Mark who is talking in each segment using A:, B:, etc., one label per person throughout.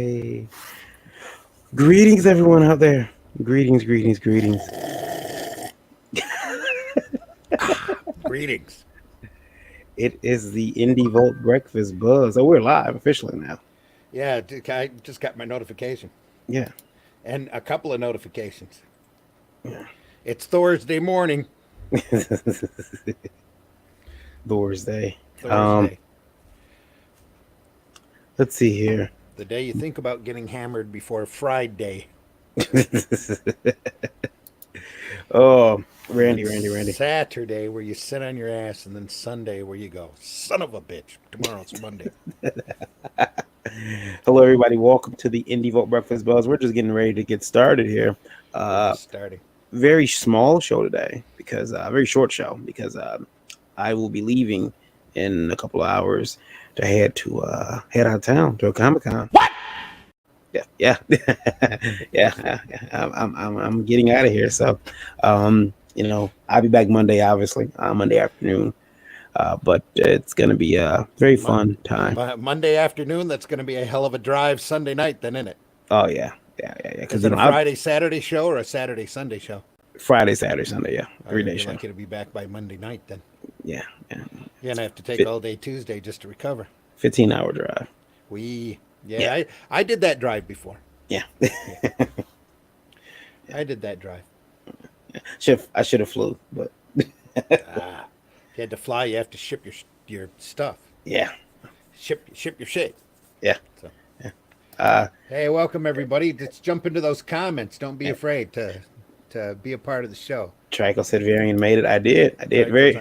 A: Hey, greetings, everyone out there. Greetings, greetings, greetings.
B: Greetings.
A: It is the Indie Vault Breakfast Buzz. Oh, we're live officially now.
B: Yeah, I just got my notification
A: Yeah,
B: and a couple of notifications.
A: yeah.
B: It's Thursday morning.
A: Thursday.
B: Thursday.
A: Let's see here.
B: The day you think about getting hammered before Friday.
A: Oh,
B: And then
A: Randy.
B: Saturday where you sit on your ass, and then Sunday where you go, son of a bitch, tomorrow's Monday.
A: Hello, everybody. Welcome to the Indie Vault Breakfast Buzz. We're just getting ready to get started here.
B: We're
A: Uh,
B: just starting.
A: Very small show today because very short show because I will be leaving in a couple of hours to head out of town to a Comic-Con.
B: What?
A: Yeah. Yeah. I'm getting out of here. So, I'll be back Monday, obviously, Monday afternoon. But it's gonna be a very fun time.
B: Monday afternoon, that's going to be a hell of a drive Sunday night, then, isn't it?
A: Oh yeah. Because
B: Is it a Friday, Saturday show or a Saturday, Sunday show?
A: Friday, Saturday, Sunday, yeah,
B: Oh,
A: 3 day
B: you're
A: show.
B: lucky to be back by Monday night, then.
A: Yeah.
B: You're going to have to take all day Tuesday just to recover.
A: 15-hour drive.
B: We,
A: Yeah.
B: I did that drive before.
A: Yeah.
B: Yeah, I did that drive.
A: I should have flew, but
B: Ah, if you had to fly, you have to ship your stuff.
A: yeah,
B: Ship your shit.
A: yeah.
B: So,
A: Uh,
B: hey, welcome everybody. Let's jump into those comments. Don't be afraid to be a part of the show.
A: Trico said Varian made it. I did.
B: Trico's
A: Very.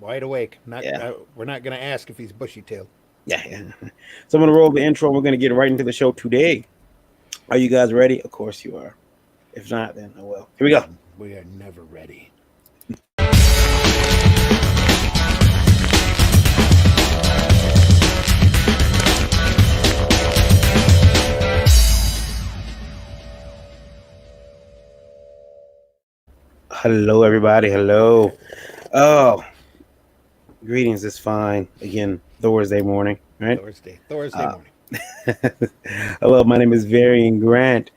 B: wide awake. Not
A: Yeah,
B: we're not going to ask if he's bushy tailed.
A: yeah. So I'm gonna roll the intro. We're gonna get right into the show today. Are you guys ready? Of course you are. If not, then oh well. Here we go.
B: We are never ready.
A: Hello, everybody. Hello. Oh, greetings. It's fine. Again, Thursday morning, right?
B: Thursday
A: Uh,
B: morning.
A: Hello, my name is Varian Grant.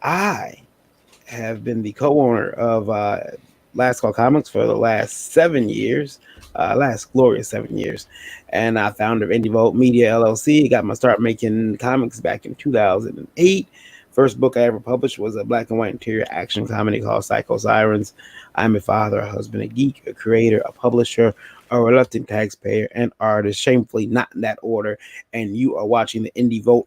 A: I have been the co-owner of Last Call Comics for the last 7 years, last glorious 7 years, and founder of IndieVolt Media LLC. Got my start making comics back in 2008. First book I ever published was a black and white interior action comedy called Psycho Sirens. I'm a father, a husband, a geek, a creator, a publisher, a reluctant taxpayer, and artist, shamefully not in that order. And you are watching the IndieVolt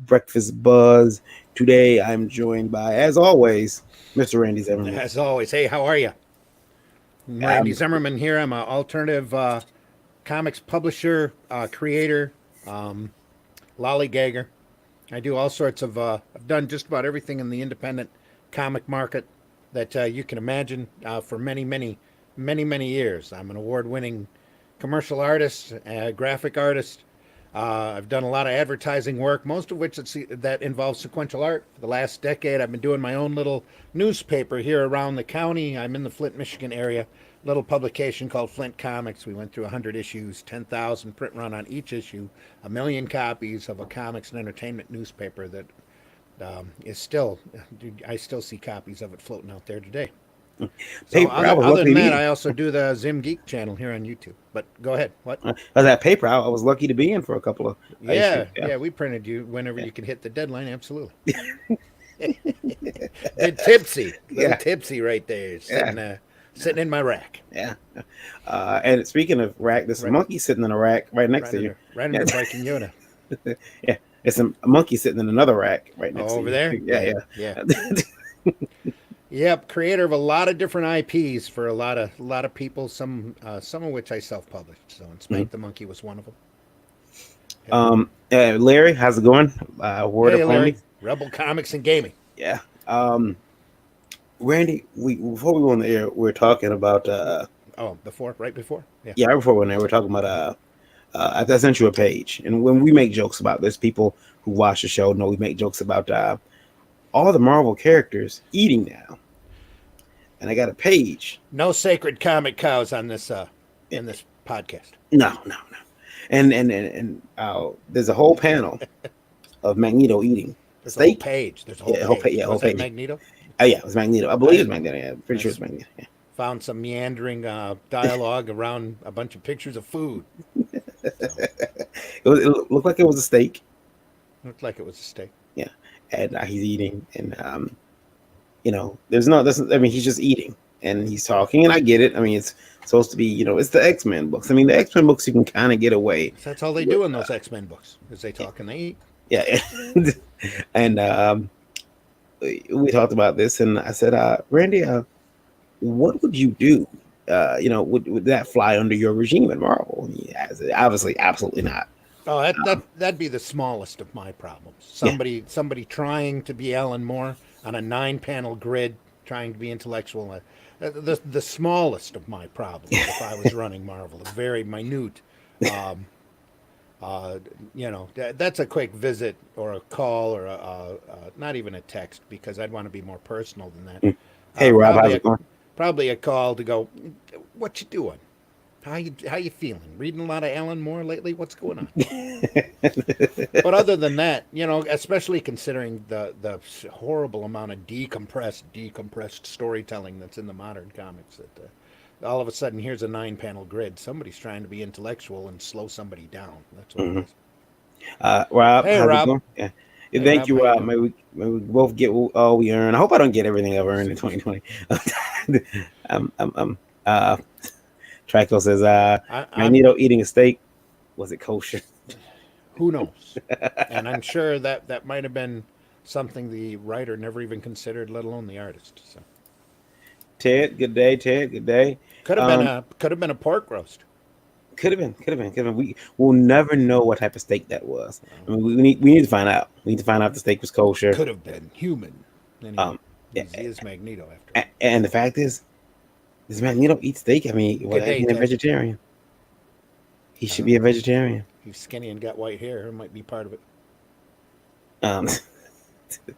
A: Breakfast Buzz. Today, I'm joined by, as always, Mr. Randy Zimmerman.
B: As always, hey, how are you? I'm Randy Zimmerman here. I'm an alternative comics publisher, creator, lollygagger. I do all sorts of. I've done just about everything in the independent comic market that you can imagine for many years. I'm an award-winning commercial artist, graphic artist. I've done a lot of advertising work, most of which that involves sequential art. For the last decade, I've been doing my own little newspaper here around the county. I'm in the Flint, Michigan area. Little publication called Flint Comics. We went through 100 issues, 10,000 print run on each issue, a million copies of a comics and entertainment newspaper that is still, I still see copies of it floating out there today. So
A: Paper, I was
B: other
A: lucky
B: than
A: to
B: that,
A: be.
B: I also do the Zim Geek channel here on YouTube. But go ahead. What?
A: I that paper. I was lucky to be in for a couple of issues.
B: Yeah, we printed you whenever
A: Yeah.
B: you could hit the deadline. Absolutely. Bit tipsy, little
A: Yeah.
B: tipsy right there,
A: Yeah.
B: sitting in my rack,
A: Yeah. And speaking of rack, there's a
B: right,
A: monkey sitting in a rack right next to you.
B: right
A: Yeah.
B: under Viking Yoda.
A: Yeah. It's a monkey sitting in another rack right next
B: Oh,
A: to
B: over
A: you.
B: there.
A: Yeah.
B: Yeah.
A: Yeah.
B: Yep. Creator of a lot of different IPs for a lot of people. Some of which I self-published. So, and
A: Mhm.
B: Spank the Monkey was one of them. Yep.
A: Larry, how's it going? Word
B: Hey,
A: upon me.
B: Larry. Rebel Comics and Gaming.
A: Yeah. Randy, we before we went on the air, we were talking about
B: Oh, right before. Yeah.
A: yeah, right before we went there, we were talking about I sent you a page, and when we make jokes about this, people who watch the show know we make jokes about all the Marvel characters eating now, and I got a page.
B: No sacred comic cows on this
A: Eh,
B: in this podcast.
A: No, and there's a whole panel of Magneto eating
B: There's a whole
A: steak.
B: page. There's a whole
A: Yeah, whole page.
B: page.
A: Yeah, whole
B: Was that
A: page.
B: Magneto?
A: Oh yeah, it was Magneto. I believe
B: I
A: it's Magneto. Yeah, I'm pretty
B: I
A: sure it's Magneto. Yeah.
B: found some meandering dialogue around a bunch of pictures of food. So
A: It looked like it was a steak.
B: looked like it was a steak.
A: Yeah, and he's eating, and there's no. This, I mean, he's just eating, and he's talking, and I get it. I mean, it's supposed to be, it's the X-Men books. I mean, the X-Men books you can kind of get away
B: So that's all they
A: with.
B: do in those X-Men books is they talk and they eat.
A: Yeah, and we talked about this, and I said, Randy, what would you do? Would that fly under your regime at Marvel? And he has it. Obviously, absolutely not.
B: Oh,
A: Um,
B: that'd be the smallest of my problems.
A: yeah,
B: Somebody trying to be Alan Moore on a 9-panel grid, trying to be intellectual. The smallest of my problems if I was running Marvel, a very minute. Um, that's a quick visit or a call or not even a text because I'd want to be more personal than that.
A: mm. Hey,
B: Uh,
A: Rob,
B: probably
A: how's
B: a
A: it going?
B: probably a call to go. What you doing? How you feeling? Reading a lot of Alan Moore lately? What's going on? But other than that, especially considering the horrible amount of decompressed storytelling that's in the modern comics, that all of a sudden here's a 9-panel grid. Somebody's trying to be intellectual and slow somebody down. That's what it
A: Mhm.
B: is.
A: Rob,
B: Hey
A: how's it
B: Rob.
A: going? Yeah. Yeah,
B: Hey
A: thank
B: Rob,
A: you,
B: how you
A: Rob.
B: doing?
A: Maybe we both get all we earn. I hope I don't get everything I've earned in 2020. I'm Trico says,
B: I'm
A: Magneto eating a steak. Was it kosher?
B: who knows, and I'm sure that might have been something the writer never even considered, let alone the artist. So
A: Ted, good day. Ted, good day. Um,
B: could have been a pork roast.
A: could have been. We will never know what type of steak that was. I
B: Well,
A: mean, we need to find out. We need to find out if the steak was kosher.
B: could have been human. Anyway,
A: Um,
B: he is Magneto after all.
A: and the fact is, does Magneto eat steak? I mean,
B: Good
A: well,
B: day,
A: he's a
B: Ted.
A: vegetarian. He
B: I
A: should
B: don't
A: be
B: know.
A: a vegetarian.
B: He's skinny and got white hair. It might be part of it.
A: Um,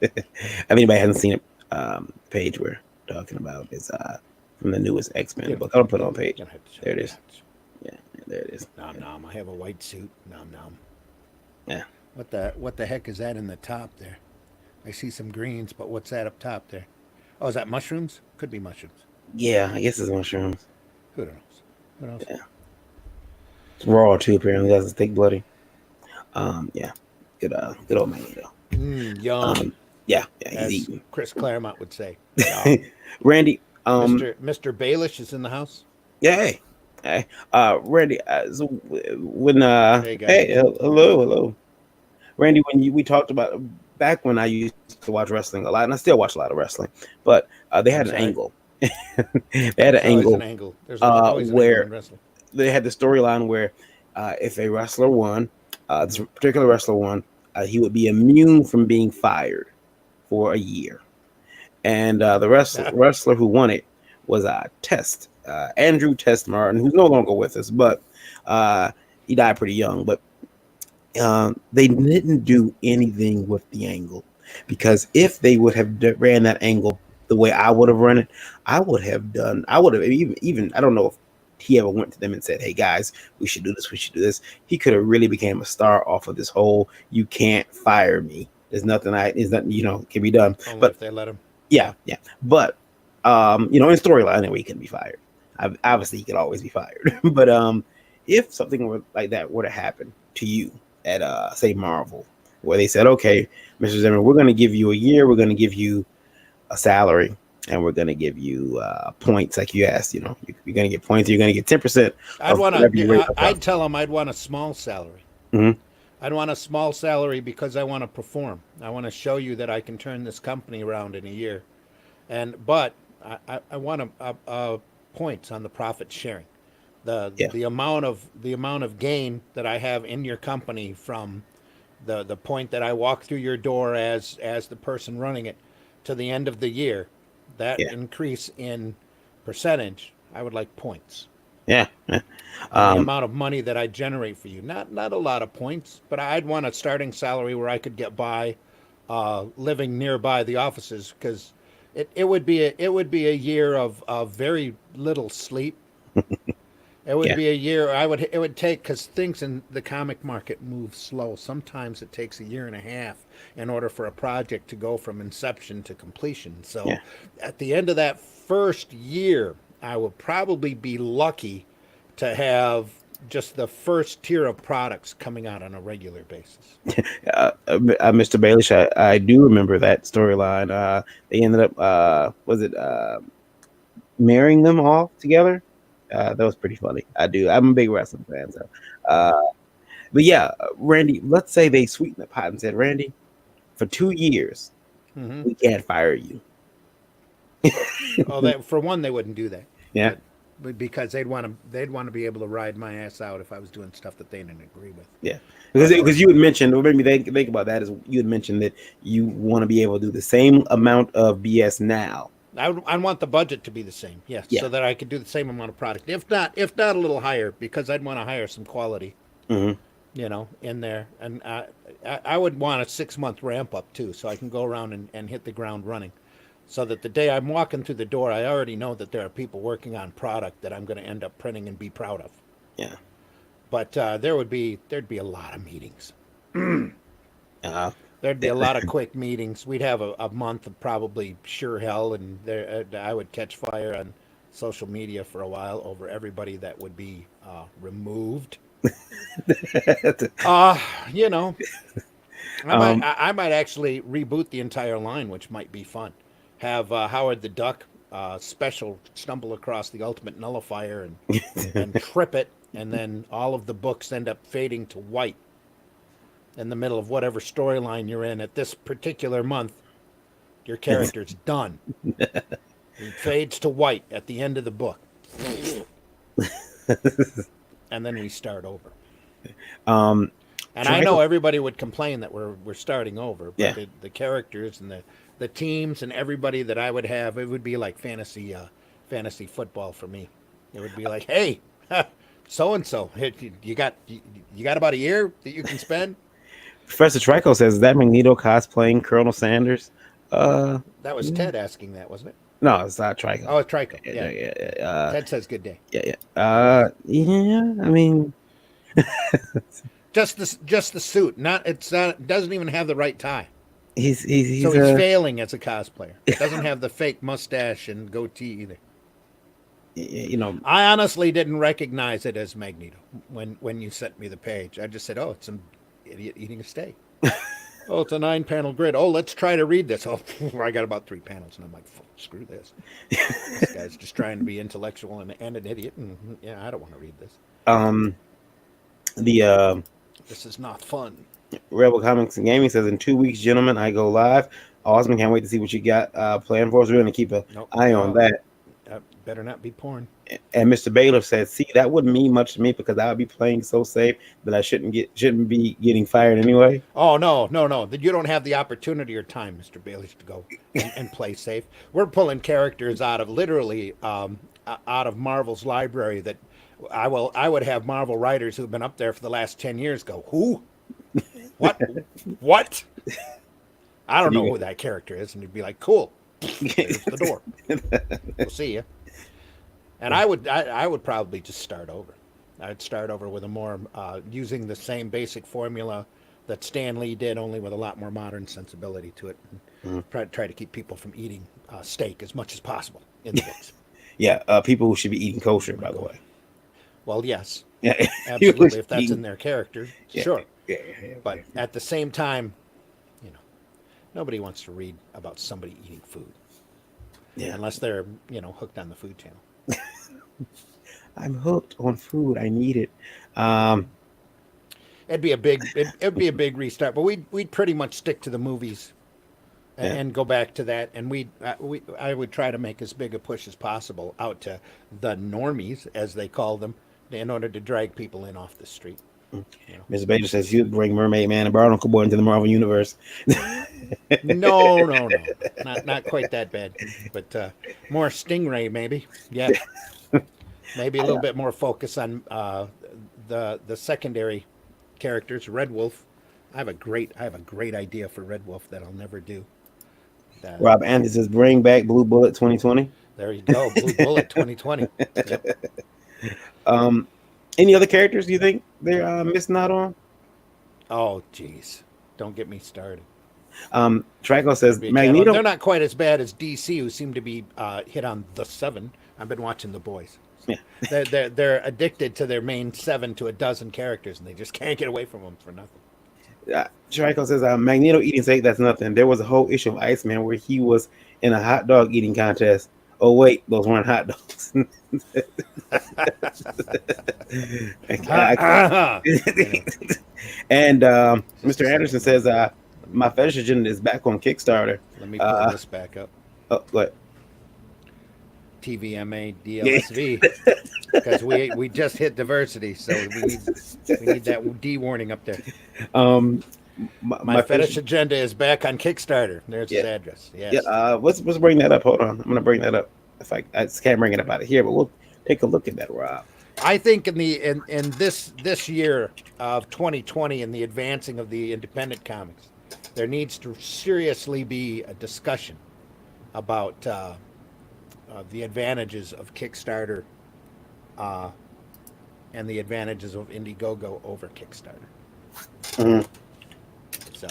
A: if anybody hasn't seen it, page we're talking about is from the newest X Men
B: You
A: book.
B: don't,
A: I'll put it
B: you,
A: on
B: you
A: page.
B: don't have to show
A: There it
B: me
A: is.
B: that.
A: Yeah, there it is.
B: Nom nom. I have a white suit. Nom nom.
A: Yeah.
B: What the heck is that in the top there? I see some greens, but what's that up top there? Oh, is that mushrooms? Could be mushrooms.
A: Yeah, I guess it's mushrooms.
B: Who knows? Who knows?
A: Yeah, it's raw too. Apparently, that's steak bloody. Yeah, good old Magneto.
B: Yum,
A: Um, yeah, he's
B: as
A: eating.
B: Chris Claremont would say. Yum.
A: Randy,
B: Mr. Baelish is in the house.
A: yeah, hey, Randy. So when
B: Hey guys.
A: hey, hello, Randy. When we talked about back when I used to watch wrestling a lot, and I still watch a lot of wrestling, but they had
B: I'm
A: an
B: sorry.
A: angle. They had an
B: There's always an
A: angle
B: angle. There's always an angle
A: where
B: in wrestling.
A: they had the storyline where if a wrestler won, this particular wrestler won, he would be immune from being fired for a year. And the wrestler who won it was Andrew Test Martin, who's no longer with us, but he died pretty young. But they didn't do anything with the angle because if they would have ran that angle the way I would have run it, I would have even I don't know if he ever went to them and said, "Hey guys, we should do this. We should do this." He could have really became a star off of this whole "you can't fire me." There's nothing can be done.
B: Only
A: But
B: if they let him.
A: yeah,
B: Yeah.
A: yeah. But in storyline anyway, he can be fired. Obviously, he could always be fired. But if something like that were to happen to you at say Marvel, where they said, "Okay, Mr. Zimmer, we're going to give you a year. We're going to give you a salary, and we're going to give you points like you asked. You're going to get points. You're going to get 10%
B: I'd
A: of
B: want
A: whatever you rate
B: to.
A: up."
B: I'd tell him I'd want a small salary.
A: Mm-hmm.
B: I'd want a small salary because I want to perform. I want to show you that I can turn this company around in a year. But I want a points on the profit sharing. The
A: Yeah,
B: the amount of gain that I have in your company from the point that I walk through your door as the person running it to the end of the year, that
A: yeah,
B: increase in percentage, I would like points
A: yeah, yeah.
B: on the
A: Um,
B: amount of money that I generate for you. Not a lot of points, but I'd want a starting salary where I could get by, living nearby the offices because it would be a year of very little sleep It would
A: Yeah,
B: be a year. It would take, because things in the comic market move slow. Sometimes it takes a year and a half in order for a project to go from inception to completion. So,
A: yeah.
B: at the end of that first year, I will probably be lucky to have just the first tier of products coming out on a regular basis.
A: Mr. Baelish, I do remember that storyline. They ended up, was it marrying them all together? That was pretty funny. I do. I'm a big wrestling fan, so. Uh, but yeah, Randy. Let's say they sweetened the pot and said, "Randy, for 2 years,
B: Hmm.
A: we can't fire you."
B: Oh, that for one, they wouldn't do that,
A: Yeah,
B: but because they'd want to be able to ride my ass out if I was doing stuff that they didn't agree with.
A: yeah.
B: Otherwise,
A: Because you had mentioned, or maybe think about that, is you had mentioned that you want to be able to do the same amount of BS now.
B: I want the budget to be the same, yes,
A: Yeah.
B: so that I could do the same amount of product, if not a little higher, because I'd want to hire some quality,
A: Hmm.
B: in there, and I would want a 6 month ramp up too, so I can go around and hit the ground running, so that the day I'm walking through the door, I already know that there are people working on product that I'm going to end up printing and be proud of.
A: Yeah.
B: But there'd be a lot of meetings.
A: Uh,
B: There'd be a lot of quick meetings. We'd have a month of probably sure hell, and I would catch fire on social media for a while over everybody that would be removed. Uh, you know,
A: um,
B: I might actually reboot the entire line, which might be fun. Have Howard the Duck special stumble across the ultimate nullifier and trip it, and then all of the books end up fading to white in the middle of whatever storyline you're in at this particular month. Your character's done. It fades to white at the end of the book, and then we start over.
A: um,
B: And I know
A: Triangle.
B: everybody would complain that we're starting over, but
A: Yeah.
B: the characters and the teams and everybody that I would have, it would be like fantasy football for me. It would be like, hey, so and so, you got about a year that you can spend.
A: Professor Trico says, "Is that Magneto cosplaying Colonel Sanders?" Uh,
B: That was
A: mm,
B: Ted asking that, wasn't it?
A: no, it's not Trico.
B: Oh, it's Trico.
A: Yeah,
B: Yeah.
A: yeah, yeah,
B: Ted says good day.
A: yeah, yeah. Yeah. I mean,
B: Just the suit. Not it's not doesn't even have the right tie. So
A: he's
B: he's
A: a
B: failing as a cosplayer. Doesn't have the fake mustache and goatee either.
A: you know
B: I honestly didn't recognize it as Magneto when you sent me the page. I just said, "Oh, it's some idiot eating a steak." Oh, it's a 9 panel grid. Oh, let's try to read this. Oh, I got about 3 panels, and I'm like, screw this. This guy's just trying to be intellectual and an idiot, and yeah, I don't want to read this.
A: um the
B: This is not fun.
A: Rebel Comics and Gaming says, "In 2 weeks, gentlemen, I go live. Awesome! Can't wait to see what you got planned for us. We're going to keep an
B: Nope.
A: eye on that."
B: Better not be porn.
A: And Mr. Bailiff said, "See, that wouldn't mean much to me because I would be playing so safe that I shouldn't be getting fired anyway."
B: Oh no, no, no! That you don't have the opportunity or time, Mister Bailey, to go and play safe. We're pulling characters out of literally out of Marvel's library. That I would have Marvel writers who've been up there for the last 10 years go, who, what, what? I don't know who that character is, and you'd be like, cool. There's the door. We'll see you. And I would probably just start over. I'd start over with a more using the same basic formula that Stan Lee did, only with a lot more modern sensibility to it. And
A: Mhm.
B: try to keep people from eating steak as much as possible in the books.
A: Yeah, people who should be eating kosher, by the way.
B: Well, yes,
A: Yeah,
B: absolutely. If that's in their character,
A: yeah,
B: sure.
A: yeah, yeah,
B: But at the same time, you know, nobody wants to read about somebody eating food
A: yeah.
B: unless they're hooked on the Food Channel.
A: I'm hooked on food. I need it. Um,
B: It'd be a big restart, but we'd pretty much stick to the movies
A: yeah,
B: and go back to that, and I would try to make as big a push as possible out to the normies, as they call them, in order to drag people in off the street. You know,
A: Mr. Baker says you'd bring Mermaid Man and Barnacle Boy into the Marvel universe.
B: no, no, no, not quite that bad, but more Stingray maybe. Yeah, maybe a little bit more focus on the secondary characters. Red Wolf. I have a great idea for Red Wolf that I'll never do. Uh,
A: Rob Anderson says bring back Blue Bullet 2020.
B: there you go, Blue Bullet 2020. Yep.
A: Um, any other characters you think they're missing out on?
B: Oh, jeez. Don't get me started.
A: Trico
B: That'd
A: says
B: be a chat.
A: Magneto.
B: They're not quite as bad as DC, who seem to be hit on the seven. I've been watching The Boys. So
A: Yeah,
B: they're addicted to their main 7 to a dozen characters, and they just can't get away from them for nothing.
A: Trico says Magneto eating steak. That's nothing. There was a whole issue of Iceman where he was in a hot dog eating contest. Oh wait, those weren't hot dogs.
B: You know,
A: And
B: just a
A: Mr.
B: second.
A: Anderson says my fetish agenda is back on Kickstarter.
B: Let me pull
A: Uh,
B: this back up.
A: oh, what?
B: TVMA
A: Yeah.
B: DLSV, because we just hit diversity, so we need that D warning up there.
A: Um,
B: My
A: my
B: fetish
A: fetish.
B: agenda is back on Kickstarter. There's his
A: Yeah,
B: address.
A: yeah.
B: Yes.
A: Let's bring that up. Hold on, I'm gonna bring that up. If I just can't bring it up out of here, but we'll take a look at that, Rob.
B: I think in this year of 2020 and the advancing of the independent comics, there needs to seriously be a discussion about the advantages of Kickstarter uh, and the advantages of Indiegogo over Kickstarter.
A: Mhm.
B: So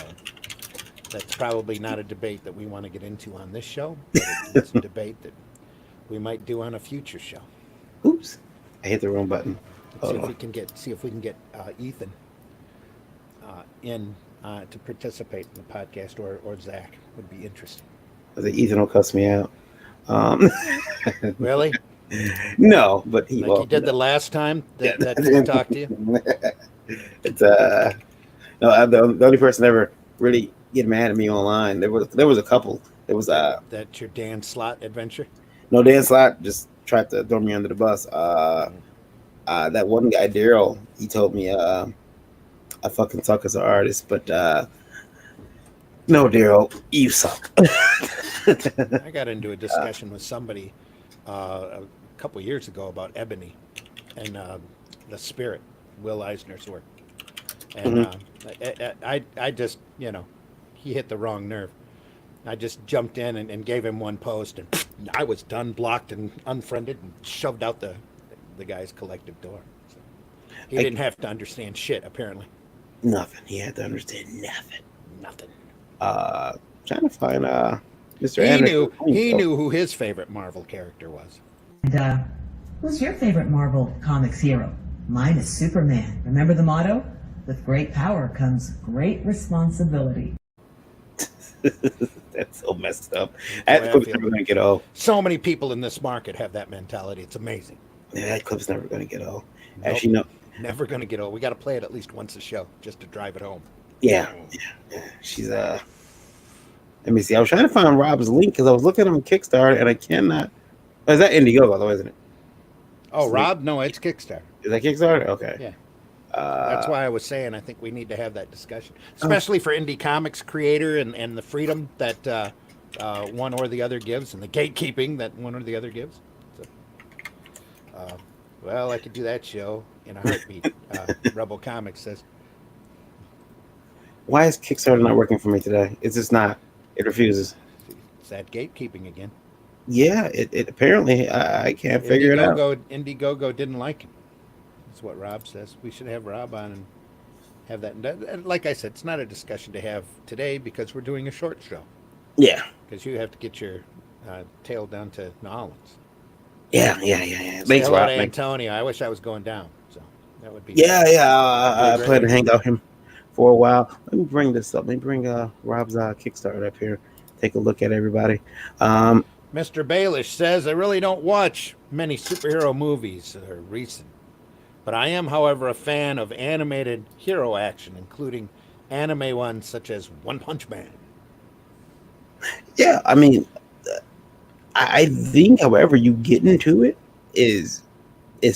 B: that's probably not a debate that we want to get into on this show, but it's a debate that we might do on a future show.
A: Oops, I hit the wrong button.
B: Let's
A: Hold on.
B: see if we can get Ethan in to participate in the podcast, or Zach would be interesting.
A: I think Ethan will cuss me out. Um,
B: Really,
A: no, but he
B: like
A: will.
B: he did the last time
A: Yeah.
B: that he talked to you.
A: It's no, the only person ever really get mad at me online. There was a couple. There was
B: That's your Dan Slott adventure.
A: no Dan Slott just tried to throw me under the bus. That one guy Daryl, he told me I fucking suck as an artist, but no, Daryl, you suck.
B: I got into a discussion with somebody a couple years ago about Ebony and the Spirit, Will Eisner's work, and
A: Mhm.
B: I just he hit the wrong nerve. I just jumped in and gave him one post, and I was done, blocked and unfriended, and shoved out the guy's collective door. So he
A: I,
B: didn't have to understand shit, apparently.
A: nothing. He had to understand nothing.
B: Nothing.
A: Trying to find Mr.
B: He
A: Anderson.
B: knew he knew who his favorite Marvel character was.
C: And who's your favorite Marvel Comics hero? Mine is Superman. Remember the motto? With great power comes great responsibility.
A: That's so messed up.
B: That's the
A: That
B: way I
A: clip's
B: feel.
A: never gonna get old.
B: So many people in this market have that mentality. It's amazing.
A: Yeah, that clip's never gonna get old.
B: Nope.
A: Actually, no.
B: Never gonna get old. We got to play it at least once a show just to drive it home.
A: Yeah, yeah. She's Let me see. I was trying to find Rob's link because I was looking on Kickstarter and I cannot. Oh, is that Indiegogo though, isn't it?
B: Oh,
A: Sweet.
B: Rob? No, it's Kickstarter.
A: Is that Kickstarter? Okay.
B: Yeah.
A: Uh,
B: That's why I was saying I think we need to have that discussion,
A: oh,
B: especially for indie comics creator and the freedom that one or the other gives, and the gatekeeping that one or the other gives. So, uh, well, I could do that show in a heartbeat. Rebel Comics says,
A: why is Kickstarter not working for me today? It's just not. It refuses.
B: it's that gatekeeping again.
A: Yeah, it apparently I can't figure it out.
B: Indiegogo didn't like him. That's what Rob says. We should have Rob on and have that. And like I said, it's not a discussion to have today because we're doing a short show.
A: Yeah,
B: Because you have to get your tail down to New Orleans.
A: yeah.
B: Say
A: Thanks,
B: hello
A: Rob.
B: to
A: Thanks.
B: Antonio. I wish I was going down. So that would be
A: Yeah. I
B: great.
A: plan to hang out him for a while. Let me bring this up. Let me bring Rob's Kickstarter up here. Take a look at everybody.
B: Mr. Baelish says, I really don't watch many superhero movies or recent. But I am, however, a fan of animated hero action, including anime ones such as One Punch Man.
A: Yeah, I mean, I think, however, you get into it is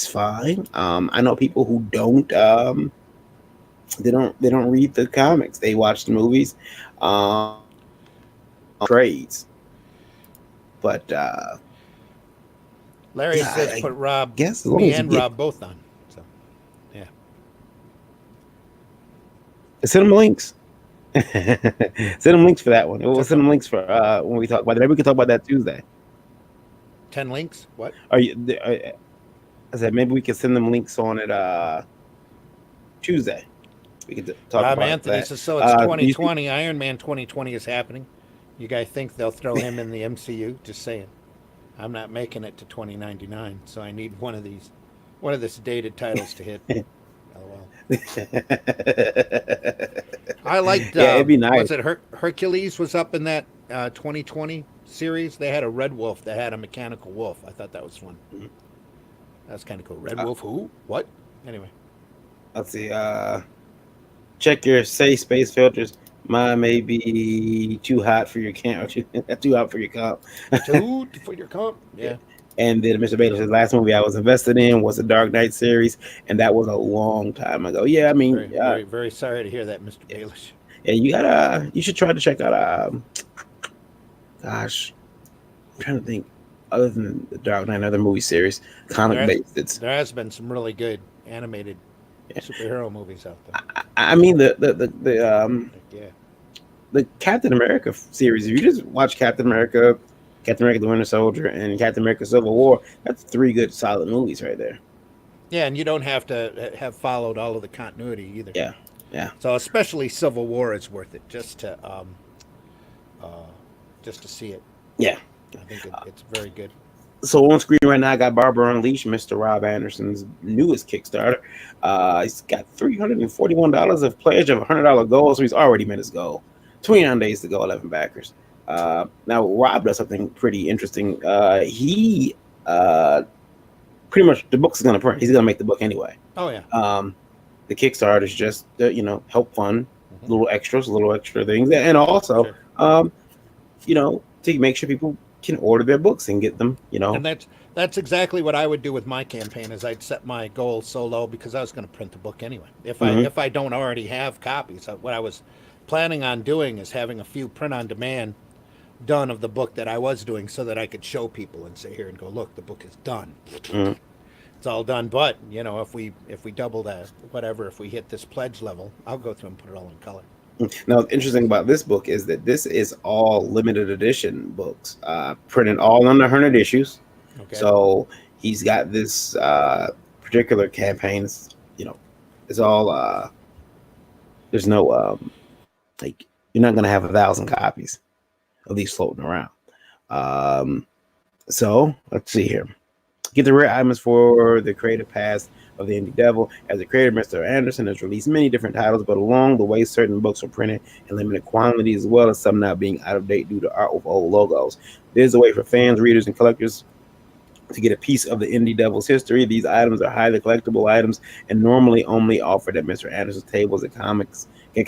A: fine. I know people who don't. They don't read the comics. They watch the movies, trades. But
B: Larry
A: yeah,
B: says
A: I
B: put Rob,
A: guess as long
B: me
A: as you
B: and
A: get
B: Rob both on. So, yeah.
A: send them links. Send them links for that one. We'll send them links for when we talk about it. Maybe we can talk about that Tuesday.
B: 10 links? What?
A: Are you? I said maybe we could send them links on it Tuesday. We could talk about
B: Anthony
A: that.
B: says, so it's
A: Do you think?
B: 2020. Iron Man 2020 is happening. You guys think they'll throw him in the MCU? Just saying. I'm not making it to 2099, so I need one of this dated titles to hit. LOL. I liked,
A: Yeah, it'd be nice.
B: was it Hercules was up in that 2020 series? They had a red wolf that had a mechanical wolf. I thought that was fun. That's kind of cool. Red wolf who? What? Anyway.
A: Let's see. Check your safe space filters. Mine may be too hot for your camp. Too hot for your comp.
B: Dude, for your comp? Yeah.
A: And then Mr. Baylor says, last movie I was invested in was the Dark Knight series, and that was a long time ago. Yeah, I mean,
B: Very, very, very sorry to hear that, Mr. Baelish.
A: yeah, you should try to check out. Gosh, I'm trying to think. Other than the Dark Knight, other movie series, comic based.
B: There has been some really good animated
A: Yeah.
B: superhero movies out there.
A: I mean
B: Yeah.
A: the Captain America series. If you just watch Captain America: The Winter Soldier, and Captain America: Civil War, that's three good solid movies right there.
B: Yeah, and you don't have to have followed all of the continuity either.
A: Yeah, yeah,
B: So especially Civil War is worth it uh, just to see it.
A: yeah.
B: I think it's very good.
A: So on screen right now, I got Barbara Unleashed, Mr. Rob Anderson's newest Kickstarter. He's got $341 of pledge of $100 goal, so he's already met his goal. 29 days to go, 11 backers. Now Rob does something pretty interesting. He pretty much the book's gonna print. He's gonna make the book anyway.
B: Oh yeah.
A: The Kickstarter is just help fund little extras, little extra things, and also
B: Sure.
A: to make sure people can order their books and get them.
B: And that's exactly what I would do with my campaign. Is I'd set my goal so low because I was going to print the book anyway. If I don't already have copies, what I was planning on doing is having a few print on demand done of the book that I was doing, so that I could show people and say, here and go, look, the book is done.
A: Mhm.
B: It's all done. But if we double that, whatever, if we hit this pledge level, I'll go through and put it all in color.
A: Now, what's interesting about this book is that this is all limited edition books, printed all under 100 issues.
B: Okay.
A: So he's got this particular campaign. It's all. There's no like you're not gonna have 1,000 copies of these floating around. So let's see here. Get the rare items for the creative past of the Indie Devil. As a creator, Mr. Anderson has released many different titles, but along the way, certain books are printed in limited quantity, as well as some now being out of date due to art with old logos. There's a way for fans, readers, and collectors to get a piece of the Indie Devil's history. These items are highly collectible items and normally only offered at Mr. Anderson's tables at Comic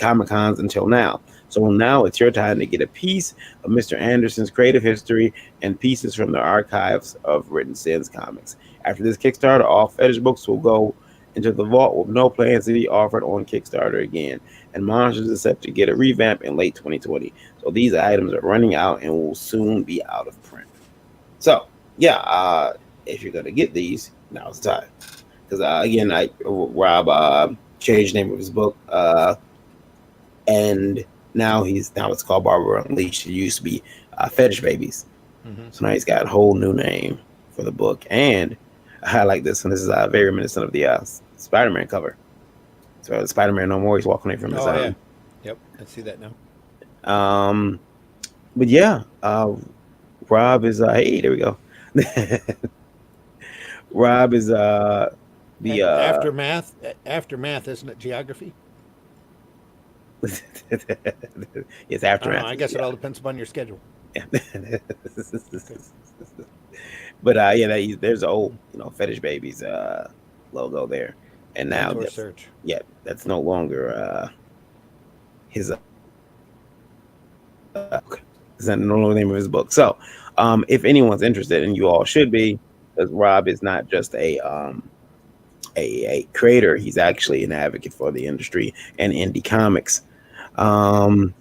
A: Cons until now. So now it's your time to get a piece of Mr. Anderson's creative history and pieces from the archives of Written Sins comics. After this Kickstarter, all fetish books will go into the vault with no plans to be offered on Kickstarter again. And Monsters is set to get a revamp in late 2020. So these items are running out and will soon be out of print. So yeah, if you're gonna get these, now's the time. Because again, Rob changed the name of his book, and now it's called Barbara Unleashed. It used to be Fetish Babies, so now he's got a whole new name for the book. And I like this one. This is very reminiscent of the Spider-Man cover. So Spider-Man No More. He's walking away from his
B: yeah. Yep, I see that now.
A: But yeah, Rob is hey, there we go. Rob is the
B: aftermath. Aftermath, isn't it geography?
A: It's aftermath.
B: I guess it all depends upon your schedule.
A: Yeah. But there's an old Fetish Babies logo there, and now that's no longer his. Is that no longer the name of his book? So, if anyone's interested, and you all should be, because Rob is not just a creator; he's actually an advocate for the industry and indie comics.
B: And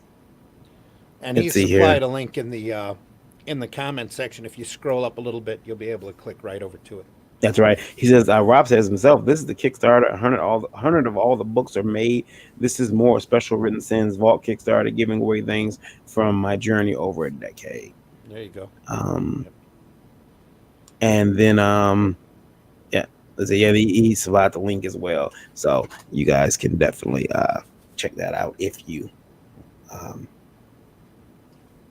B: he supplied a link in the comment section. If you scroll up a little bit, you'll be able to click right over to it.
A: That's right. He says, Rob says himself, this is the Kickstarter. 100 of all the books are made. This is more special Written Sins Vault Kickstarter, giving away things from my journey over a decade.
B: There you go.
A: And then, So yeah, he supplied the link as well. So you guys can definitely check that out if you um,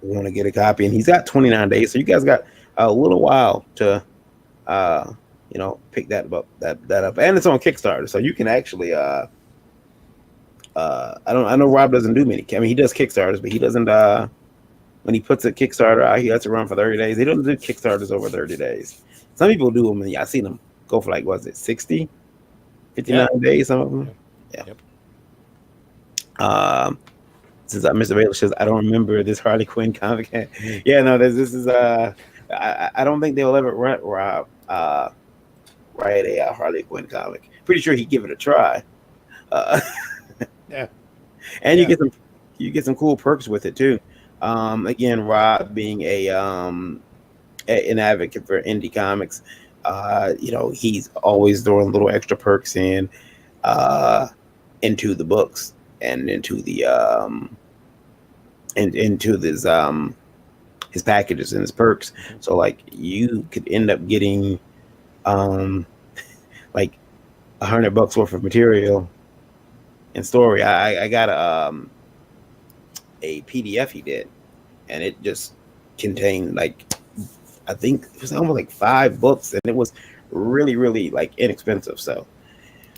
A: want to get a copy. And he's got 29 days, so you guys got a little while to uh, pick that up. And it's on Kickstarter, so you can actually I know Rob doesn't do many. I mean, he does Kickstarters, but he doesn't. When he puts a Kickstarter out, he has to run for 30 days. He doesn't do Kickstarters over 30 days. Some people do them, and I've seen them go for like, was it 60, 59
B: Yeah.
A: days? Some of them.
B: Yep.
A: Yeah.
B: Yep.
A: Um, since Mr. Baylor says, I don't remember this Harley Quinn comic. Yeah, no, this is I don't think they'll ever write a Harley Quinn comic. Pretty sure he'd give it a try. Uh,
B: Yeah.
A: and
B: Yeah.
A: you get some cool perks with it too. Again, Rob being an advocate for indie comics, he's always throwing little extra perks uh, into the books and into the into his packages and his perks. So like you could end up getting um like $100 worth of material and story. I got a PDF he did, and it just contained like I think it was almost like 5 books, and it was really really like inexpensive. So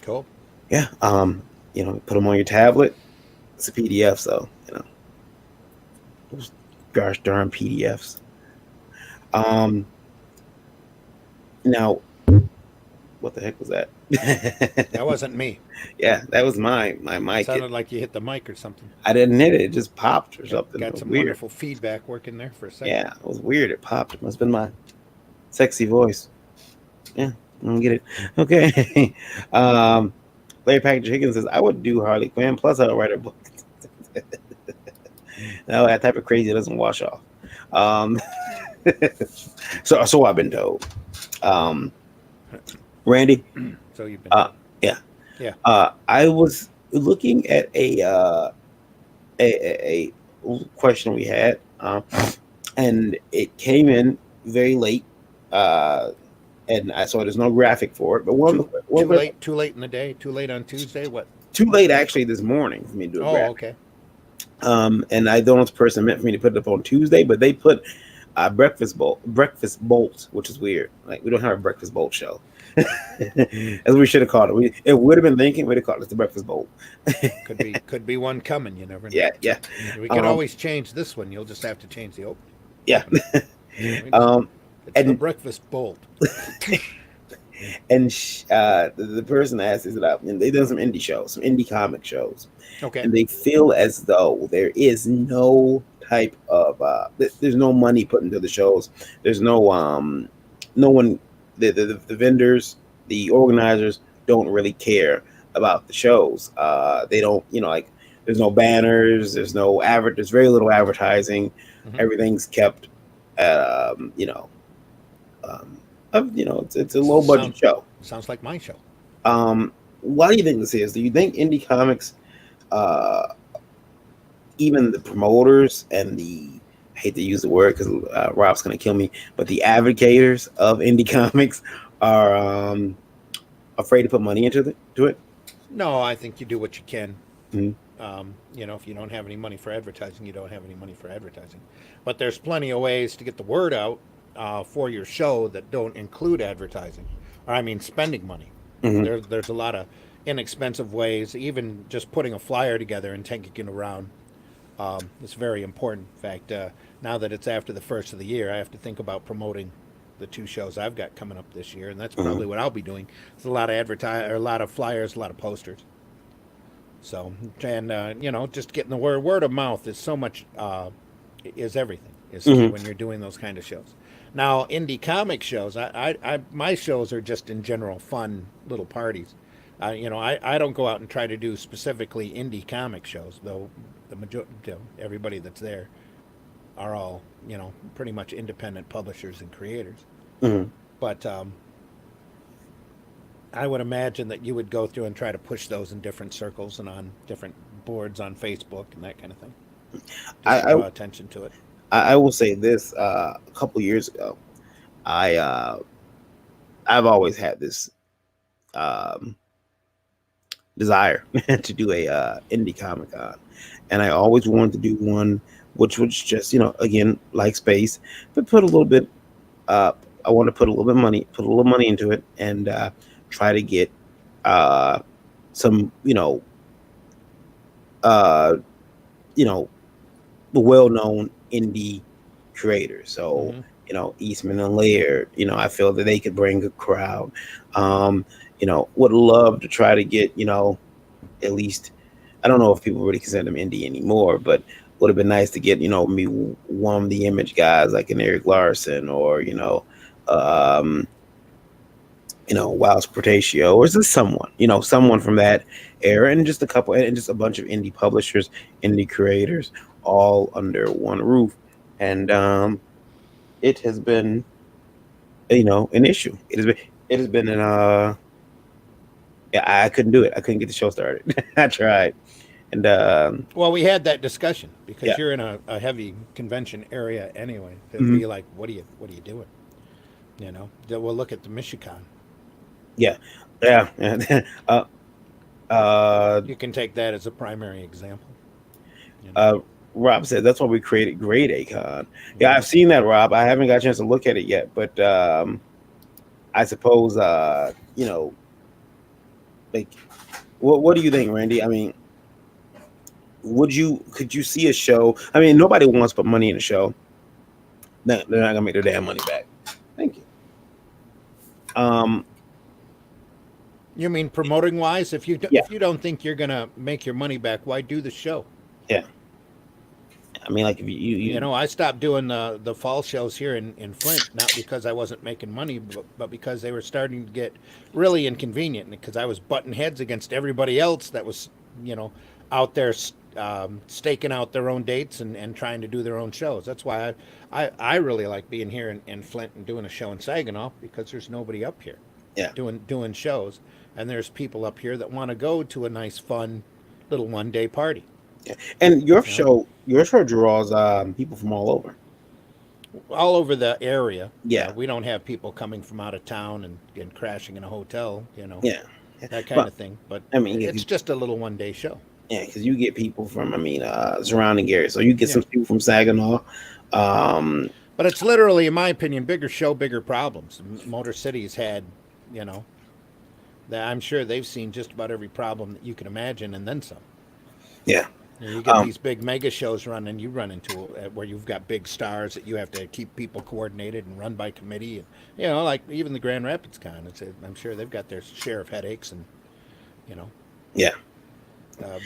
B: Cool.
A: yeah, put them on your tablet. It's a PDF, so those gosh darn PDFs. Um, now what the heck was that?
B: That wasn't me.
A: Yeah, that was my
B: It
A: mic.
B: sounded like you hit the mic or something.
A: I didn't hit it; it just popped or something. It
B: Got
A: was
B: some
A: weird.
B: wonderful feedback working there for a second.
A: Yeah, it was weird. It popped. It must have been my sexy voice. Yeah, I don't get it. Okay. Larry Package Higgins says, I would do Harley Quinn, plus I would write a book. No, that type of crazy doesn't wash off. Um, so I've been told. Randy,
B: So you've been.
A: yeah.
B: Yeah.
A: I was looking at a question we had, and it came in very late, and I saw there's no graphic for it. But
B: Too late in the day. Too late on Tuesday. What?
A: too late actually this morning for me to do a
B: Oh,
A: graphic.
B: okay.
A: And I don't know if the person meant for me to put it up on Tuesday, but they put breakfast bolt, which is weird. Like we don't have a breakfast bolt show. As we should have called it. It would have been thinking we'd have called it the breakfast bolt.
B: Could be one coming. You never know.
A: Yeah.
B: We can always change this one. You'll just have to change the opening.
A: Yeah.
B: It's
A: and-
B: the breakfast bolt.
A: And the person asked, "Is it up?" And they done some indie shows, some indie comic shows,
B: Okay.
A: and they feel as though there is no type of there's no money put into the shows. There's no one. The vendors, the organizers don't really care about the shows. They don't, like there's no banners, there's no there's very little advertising.
B: Mhm.
A: Everything's kept at it's a low budget show.
B: Sounds like my show.
A: Why do you think this is? Do you think indie comics, even the promoters and I hate to use the word because Rob's going to kill me, but the advocators of indie comics are afraid to put money into it?
B: No, I think you do what you can.
A: Mhm.
B: If you don't have any money for advertising, you don't have any money for advertising. But there's plenty of ways to get the word out for your show that don't include advertising, or I mean spending money.
A: Mhm.
B: There's a lot of inexpensive ways. Even just putting a flyer together and taking it around is very important. In fact, now that it's after the first of the year, I have to think about promoting the 2 shows I've got coming up this year, and that's probably what I'll be doing. It's a lot of a lot of flyers, a lot of posters. So, and just getting the word of mouth is so much is everything. Is key
A: Mhm.
B: when you're doing those kind of shows. Now, indie comic shows, my shows are just in general fun little parties. I don't go out and try to do specifically indie comic shows, though the majority, everybody that's there are all, pretty much independent publishers and creators.
A: Mhm.
B: But I would imagine that you would go through and try to push those in different circles and on different boards on Facebook and that kind of thing. Just
A: I
B: draw attention to it.
A: I will say this: a couple years ago, I've always had this um, desire to do a indie comic con, and I always wanted to do one which was just again like space, but put a little bit. I want to put a little bit money, put a little money into it, and try to get uh, some uh, you know well known indie creators. So
B: Mm-hmm.
A: Eastman and Laird. I feel that they could bring a crowd. Um, would love to try to get at least I don't know if people really consider them indie anymore, but would have been nice to get me one of the image guys like an Eric Larson or um, Wiles Portatio or just someone someone from that era, and just a couple and just a bunch of indie publishers, indie creators, all under one roof, and it has been an issue. It has been an yeah, I couldn't do it. I couldn't get the show started. I tried. And
B: Well, we had that discussion because
A: yeah.
B: you're in a heavy convention area anyway. To
A: Mhm.
B: be like, what are you doing? We'll look at the Michigan.
A: Yeah. Yeah. uh, uh,
B: You can take that as a primary example. You know.
A: uh, Rob said that's why we created Grade Acon. Yeah,
B: Mm-hmm.
A: I've seen that, Rob. I haven't got a chance to look at it yet, but I suppose like, what do you think, Randy? I mean, could you see a show? I mean, nobody wants to put money in a show. They're not gonna make their damn money back. Thank you. Um,
B: You mean promoting wise?
A: yeah,
B: If you don't think you're gonna make your money back, why do the show?
A: yeah. I mean, like if
B: I stopped doing the fall shows here in Flint, not because I wasn't making money, but because they were starting to get really inconvenient. Because I was butting heads against everybody else that was, you know, out there staking out their own dates and trying to do their own shows. That's why I really like being here in Flint and doing a show in Saginaw because there's nobody up here
A: yeah.
B: doing shows, and there's people up here that want to go to a nice, fun little 1 day party.
A: Yeah. And
B: You know,
A: your show draws people from all over.
B: all over the area.
A: Yeah,
B: We don't have people coming from out of town and crashing in a hotel,
A: yeah, yeah.
B: that kind
A: But
B: of thing. But
A: I mean,
B: it's just a little 1 day show.
A: yeah, because you get people from surrounding areas. So you get
B: Yeah.
A: some people from Saginaw. Um,
B: But it's literally, in my opinion, bigger show, bigger problems. Motor City's had, you know, that I'm sure they've seen just about every problem that you can imagine and then some.
A: yeah,
B: You get
A: um,
B: these big mega shows running, you run into where you've got big stars that you have to keep people coordinated and run by committee. And, like even the Grand Rapids Con, I'm sure they've got their share of headaches and, you know,
A: yeah.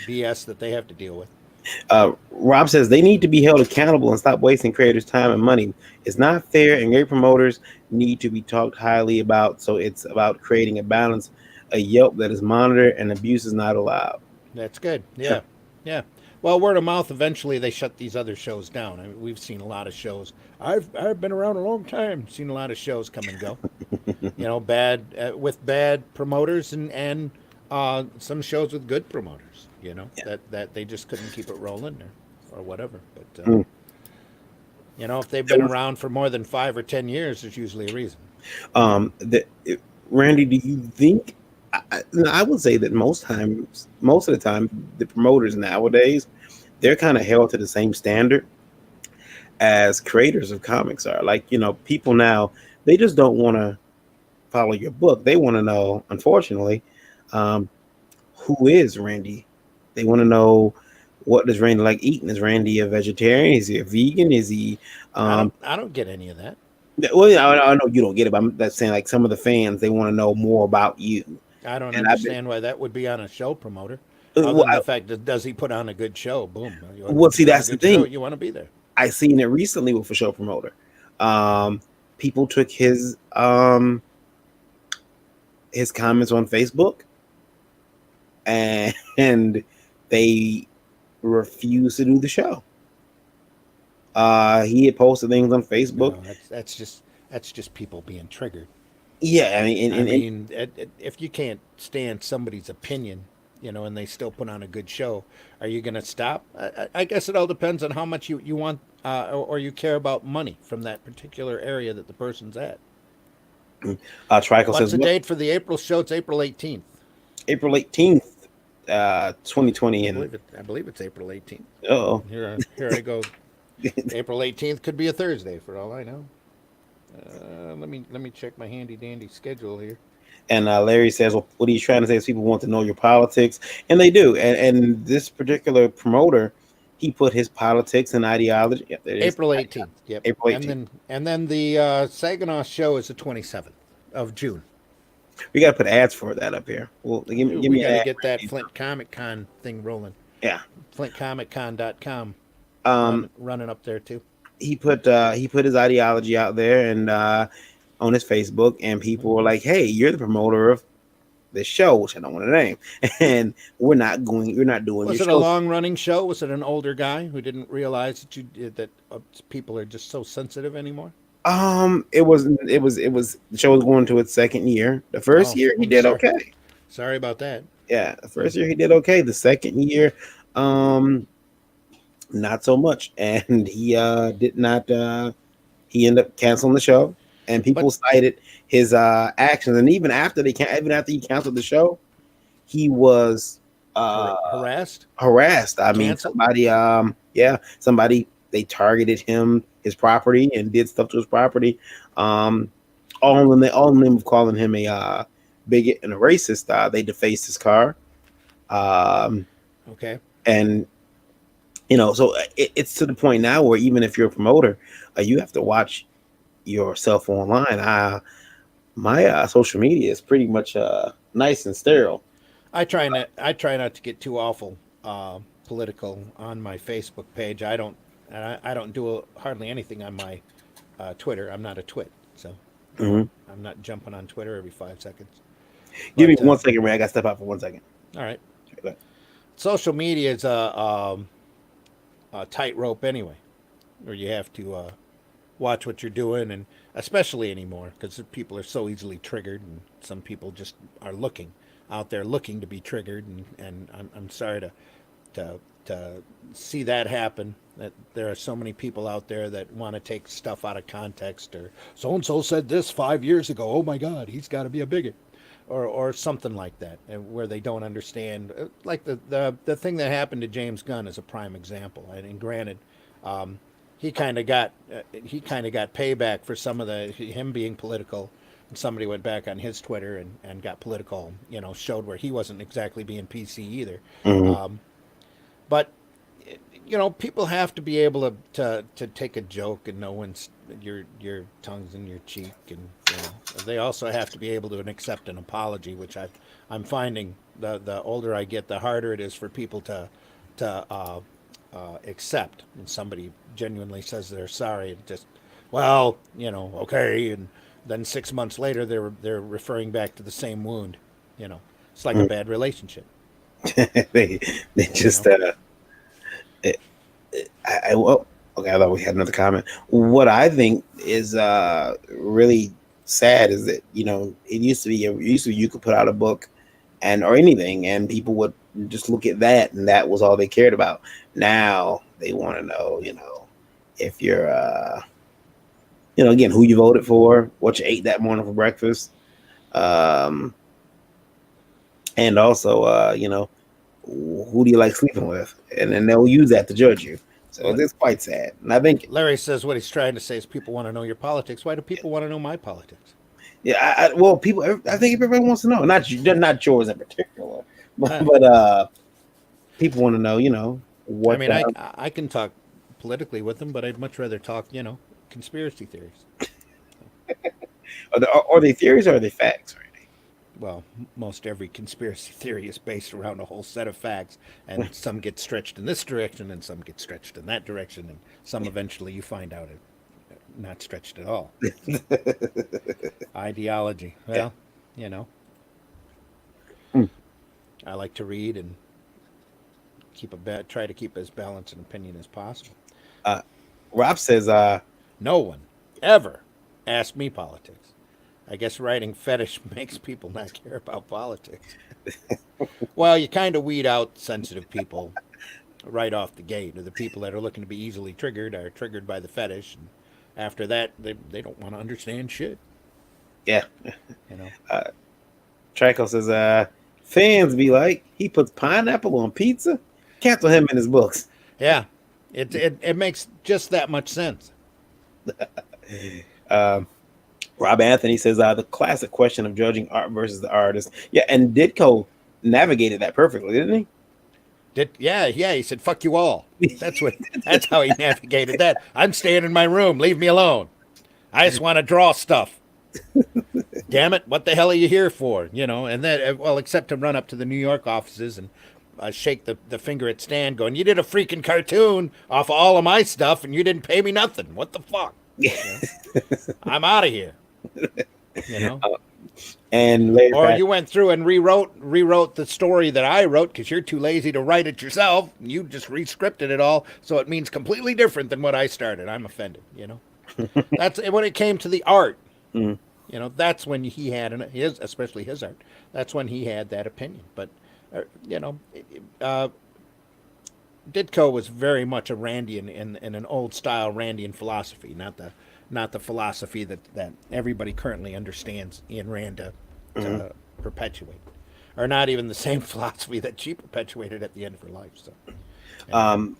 B: BS that they have to deal with.
A: Rob says they need to be held accountable and stop wasting creators' time and money. It's not fair, and great promoters need to be talked highly about. So it's about creating a balance, a Yelp that is monitored and abuse is not allowed.
B: That's good.
A: Yeah,
B: Yeah. Yeah. Well, word of mouth, eventually they shut these other shows down. I mean, we've seen a lot of shows. I've been around a long time, seen a lot of shows come and go. Bad with bad promoters and some shows with good promoters.
A: yeah.
B: That they just couldn't keep it rolling or whatever. But
A: Mm.
B: if they've
A: There
B: been
A: was,
B: around for more than 5 or 10 years, there's usually a reason.
A: the, Randy, do you think? I would say that most of the time, the promoters nowadays they're kind of held to the same standard as creators of comics are. Like people now they just don't want to follow your book. They want to know, unfortunately, um, who is Randy. They want to know what does Randy like eating. Is Randy a vegetarian? Is he a vegan? Is he? Um,
B: I don't get any of that.
A: well, yeah, I know you don't get it, but I'm that's saying like some of the fans they want to know more about you.
B: I don't
A: And I've been
B: understand why that would be on a show promoter, other
A: well,
B: than the fact that does he put on a good show? Boom.
A: well,
B: He
A: see
B: put on a
A: that's the
B: good show.
A: thing.
B: You want to be there.
A: I seen it recently with a show promoter. People took his comments on Facebook and they refused to do the show. He had posted things on Facebook.
B: No, that's just people being triggered.
A: Yeah, I mean,
B: I mean, if you can't stand somebody's opinion, and they still put on a good show, are you going to stop? I guess it all depends on how much you want or you care about money from that particular area that the person's at.
A: Trico
B: What's
A: says,
B: the
A: what?
B: date for the April show? It's April 18th.
A: April 18th, 2020. And
B: I believe it's April 18th.
A: oh,
B: Here I go. April 18th could be a Thursday for all I know. Let me check my handy dandy schedule here.
A: and Larry says, well, what are you trying to say is people want to know your politics? And they do. And this particular promoter, he put his politics and ideology. Yeah, there it is.
B: April 18th. Yep.
A: April
B: And
A: 18th.
B: then the Saginaw show is the 27th of June.
A: We got to put ads for that up here. Well, give
B: We
A: me
B: got
A: an
B: to
A: ad.
B: get that Flint Comic Con thing rolling.
A: Yeah.
B: FlintComicCon.com
A: Um,
B: running up there too.
A: he put his ideology out there and on his Facebook, and people were like, "Hey, you're the promoter of this show, which I don't want to name, and you're not doing your
B: Was it a
A: show."
B: long running show? Was it an older guy who didn't realize that people are just so sensitive anymore?
A: It was the show was going to its second year. The first
B: Oh,
A: year he
B: I'm
A: did
B: sorry.
A: okay.
B: Sorry about that.
A: Yeah, the first year he did okay. The second year, um, not so much, and he did not. He ended up canceling the show, and
B: But
A: people cited his actions. And even after he canceled the show, he was
B: harassed,
A: harassed. I mean,
B: canceled.
A: somebody they targeted him, his property, and did stuff to his property. Um, all in the name of calling him a bigot and a racist. They defaced his car, um,
B: Okay.
A: and so it's to the point now where even if you're a promoter, you have to watch yourself online. My social media is pretty much nice and sterile.
B: I try not to get too awful political on my Facebook page. I don't do hardly anything on my Twitter. I'm not a twit, so
A: Mhm.
B: I'm not jumping on Twitter every 5 seconds.
A: Give me
B: But
A: 1 second, Ray. I got to step out for 1 second.
B: all right,
A: Okay.
B: social media is a tightrope anyway, where you have to watch what you're doing, and especially anymore because people are so easily triggered, and some people just are looking out there looking to be triggered, and I'm sorry to see that happen. That there are so many people out there that want to take stuff out of context, or so and so said this 5 years ago. Oh my God, he's got to be a bigot, or something like that, and where they don't understand. Like the thing that happened to James Gunn is a prime example. And granted, um, he kind of got payback for some of him being political. And somebody went back on his Twitter and got political. Showed where he wasn't exactly being PC either.
A: Mhm.
B: Um, but people have to be able to take a joke and know when your tongue's in your cheek, and they also have to be able to accept an apology, which I'm finding the older I get, the harder it is for people to accept when somebody genuinely says they're sorry. And just, well, okay, and then 6 months later they're referring back to the same wound. It's like a bad relationship.
A: they they
B: You
A: just
B: know.
A: well, okay. I thought we had another comment. What I think is really sad is that it used to be you could put out a book and or anything, and people would just look at that, and that was all they cared about. Now they want to know, if you're again, who you voted for, what you ate that morning for breakfast, um, and also who do you like sleeping with, and then they'll use that to judge you. So
B: L-
A: it's quite sad, and I think
B: Larry says what he's trying to say is people want to know your politics. Why do people want to know my politics?
A: yeah, well, people, I think everybody wants to know, not yours in particular, but,
B: Uh,
A: people want to know,
B: I
A: what
B: mean, I can talk politically with them, but I'd much rather talk, conspiracy theories.
A: are they theories or are they facts, right?
B: Well, most every conspiracy theory is based around a whole set of facts, and some get stretched in this direction, and some get stretched in that direction, and some eventually you find out it not stretched at all. Ideology.
A: Yeah.
B: Well, you know,
A: Hmm.
B: I like to read and try to keep as balanced an opinion as possible.
A: uh Rob says
B: No one ever asked me politics. I guess writing fetish makes people not care about politics. Well, you kind of weed out sensitive people right off the gate, or the people that are looking to be easily triggered are triggered by the fetish, and after that, they don't want to understand shit.
A: Yeah.
B: You know.
A: Trico says, fans be like, he puts pineapple on pizza? Cancel him in his books.
B: Yeah, it makes just that much sense.
A: Um, Rob Anthony says, the classic question of judging art versus the artist. Yeah, and Ditko navigated that perfectly, didn't
B: Yeah. He said, "Fuck you all."
A: he?
B: That's how he navigated that. I'm staying in my room. Leave me alone. I just want to draw stuff. Damn it! What the hell are you here for? You know. And then, well, except to run up to the New York offices and shake the finger at Stan, going, "You did a freaking cartoon off of all of my stuff, and you didn't pay me nothing. What the fuck? You know, I'm out of here." You know.
A: And Larry
B: Or
A: Pat,
B: you went through and rewrote the story that I wrote because you're too lazy to write it yourself. You just rescripted it all, so it means completely different than what I started. I'm offended. You know, that's when it came to the art.
A: mm,
B: You know, that's when he had his, especially his art. That's when he had that opinion. But you know, Ditko was very much a Randian in an old style Randian philosophy, not the philosophy that everybody currently understands Ayn Rand
A: mm.
B: to perpetuate, or not even the same philosophy that she perpetuated at the end of her life. So, anyway.